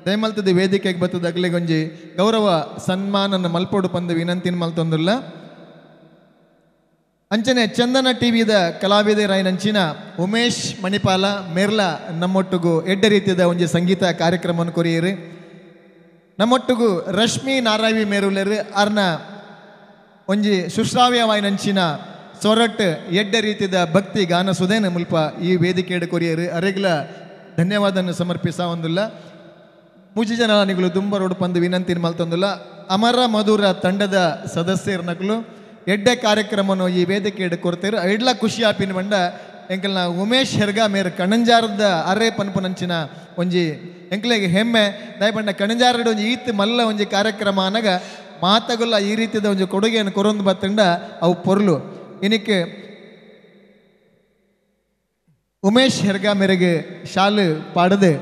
ದಯಮಲ್ತದ ವೇದಿಕೆಗೆ ಬರ್ತದ ಅಗ್ಲಿಗೊಂಜಿ ಗೌರವ ಸನ್ಮಾನನ ಮಲ್ಪೋಡು ಬಂದು ವಿನಂತಿನ ಮಲ್ತೊಂದಿಲ್ಲ ಅಂಚನೆ ಚಂದನ ಟಿವಿದ ಕಲಾವಿದರಾಯನಂಚಿನ ಉಮೇಶ್ ಮಣಿಪಾಲ ಮೇರ್ಲ ನಮ್ಮೊಟ್ಟಿಗೂ ಎಡ್ಡ ರೀತಿಯ ಒಂಜಿ ಸಂಗೀತ ಕಾರ್ಯಕ್ರಮವನ್ನು ಕೊರಿಯರು ನಮ್ಮೊಟ್ಟಿಗೂ ರಶ್ಮಿ ನಾರಾವಿ ಮೇರುಲೆರು ಅರ್ನ ಒಂಜಿ ಸುಶ್ರಾವ್ಯವಾಯಿನಂಚಿನ ಸೊರಟ್ ಎಡ್ಡ ರೀತಿಯ ಭಕ್ತಿ ಗಾನ ಸುದೇನ ಮುಲ್ಪ ಈ ವೇದಿಕೆಯಡು ಕೊರಿಯರು ಅರೆಗ್ಲ ಧನ್ಯವಾದವನ್ನು ಸಮರ್ಪಿಸೊಂದಿಲ್ಲ ಮೂಜಿ ಜನ ನಿಗಳು ದುಂಬರೋಡು ಬಂದು ವಿನಂತಿನ ಮಲ್ತೊಂದಿಲ್ಲ ಅಮರ ಮಧುರ ತಂಡದ ಸದಸ್ಯರನಗಳು ಎಡ್ಡೆ ಕಾರ್ಯಕ್ರಮವನ್ನು ಈ ವೇದಿಕೆಯಡು ಕೊಡ್ತಾರೆ ಎಡ್ಲ ಖುಷಿ ಆಪಿನ ಬಂಡ ಎಂಕಲ್ನ ಉಮೇಶ್ ಹೆರ್ಗಾ ಮೇರ್ ಕಣಂಜಾರದ ಅರೆ ಪನ್ಪುನಂಚಿನ ಒಂಜಿ ಎಂಕ್ಲೆಗೆ ಹೆಮ್ಮೆ ದಯಪಂಡ ಕಣಂಜಾರಡು ಒಂಜಿ ಈತ್ ಮಲ್ಲ ಒಂಜಿ ಕಾರ್ಯಕ್ರಮ ಅನಗ ಮಾತಗುಲ್ಲ ಈ ರೀತಿಯ ಒಂಜಿ ಕೊಡುಗೆಯನ್ನು ಕೊರೊಂದು ಬತ್ತಂಡ ಅವು ಪೊರ್ಲು ಇನಿಕ್ಕೆ ಉಮೇಶ್ ಹೆರ್ಗಾ ಮೇರೆಗೆ ಶಾಲು ಪಾಡದೆ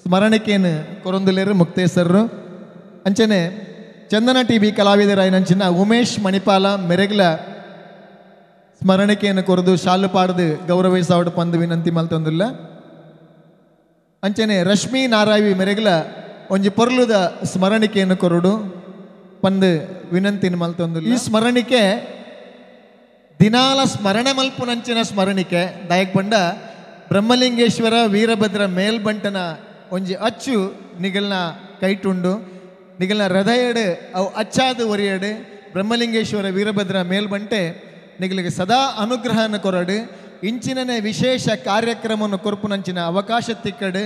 ಸ್ಮರಣಿಕೆಯನ್ನು ಕೊರೊಂದುಲೇರು ಮುಕ್ತೇಶ್ವರರು ಅಂಚನೆ ಚಂದನ ಟಿವಿ ಕಲಾವಿದರಾಯನಂಚಿನ ಉಮೇಶ್ ಮಣಿಪಾಲ ಮೆರೆಗ್ಲ ಸ್ಮರಣಿಕೆಯನ್ನು ಕೊರದು ಶಾಲು ಪಾಡದು ಗೌರವಿಸಾವಡು ಪಂದು ವಿನಂತಿ ಮಲ್ತೊಂದಿಲ್ಲ ಅಂಚನೆ ರಶ್ಮಿ ನಾರಾವಿ ಮೆರೆಗ್ಲ ಒಂಜಿ ಪೊರ್ಲುದ ಸ್ಮರಣಿಕೆಯನ್ನು ಕೊರಡು ಪಂದು ವಿನಂತಿನ ಮಲ್ತೊಂದಿಲ್ಲ ಈ ಸ್ಮರಣಿಕೆ ದಿನಾಲ ಸ್ಮರಣೆ ಮಲ್ಪುನಂಚಿನ ಸ್ಮರಣಿಕೆ ದಾಯಕ್ ಪಂಡ ಬ್ರಹ್ಮಲಿಂಗೇಶ್ವರ ವೀರಭದ್ರ ಮೇಲ್ಬಂಟನ ಒಂಜಿ ಅಚ್ಚು ನಿಗಲ್ನ ಕೈಟುಂಡು ನಿಗಲ್ನ ಹೃದಯಡು ಅವು ಅಚ್ಚಾದ ಒರಿಯಡು ಬ್ರಹ್ಮಲಿಂಗೇಶ್ವರ ವೀರಭದ್ರ ಮೇಲ್ಬಂಟೆ ನಿಗಲಿಗೆ ಸದಾ ಅನುಗ್ರಹನ ಕೊರಡು ಇಂಚಿನನೆ ವಿಶೇಷ ಕಾರ್ಯಕ್ರಮವನ್ನು ಕೊರ್ಪುನಂಚಿನ ಅವಕಾಶ ತಿಕ್ಕಡು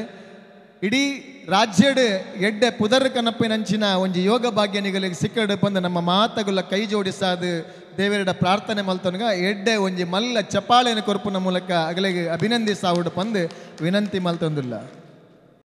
ಇಡೀ ರಾಜ್ಯಡು ಎಡ್ಡೆ ಪುದರ್ ಕನಪಿನಂಚಿನ ಒಂಜಿ ಯೋಗ ಭಾಗ್ಯ ನಿಗಲಿಗೆ ಸಿಕ್ಕಡು ಬಂದು ನಮ್ಮ ಮಾತಗುಲ್ಲ ಕೈ ಜೋಡಿಸಾದು ದೇವರ ಪ್ರಾರ್ಥನೆ ಮಲ್ತೊನಗ ಎಡ್ಡೆ ಒಂಜಿ ಮಲ್ಲ ಚಪಾಳೆನ ಕೊರ್ಪುನ ಮೂಲಕ ಅಗಲಿಗೆ ಅಭಿನಂದಿಸಾವುಡು ಬಂದು ವಿನಂತಿ ಮಲ್ತೊಂದಿಲ್ಲ.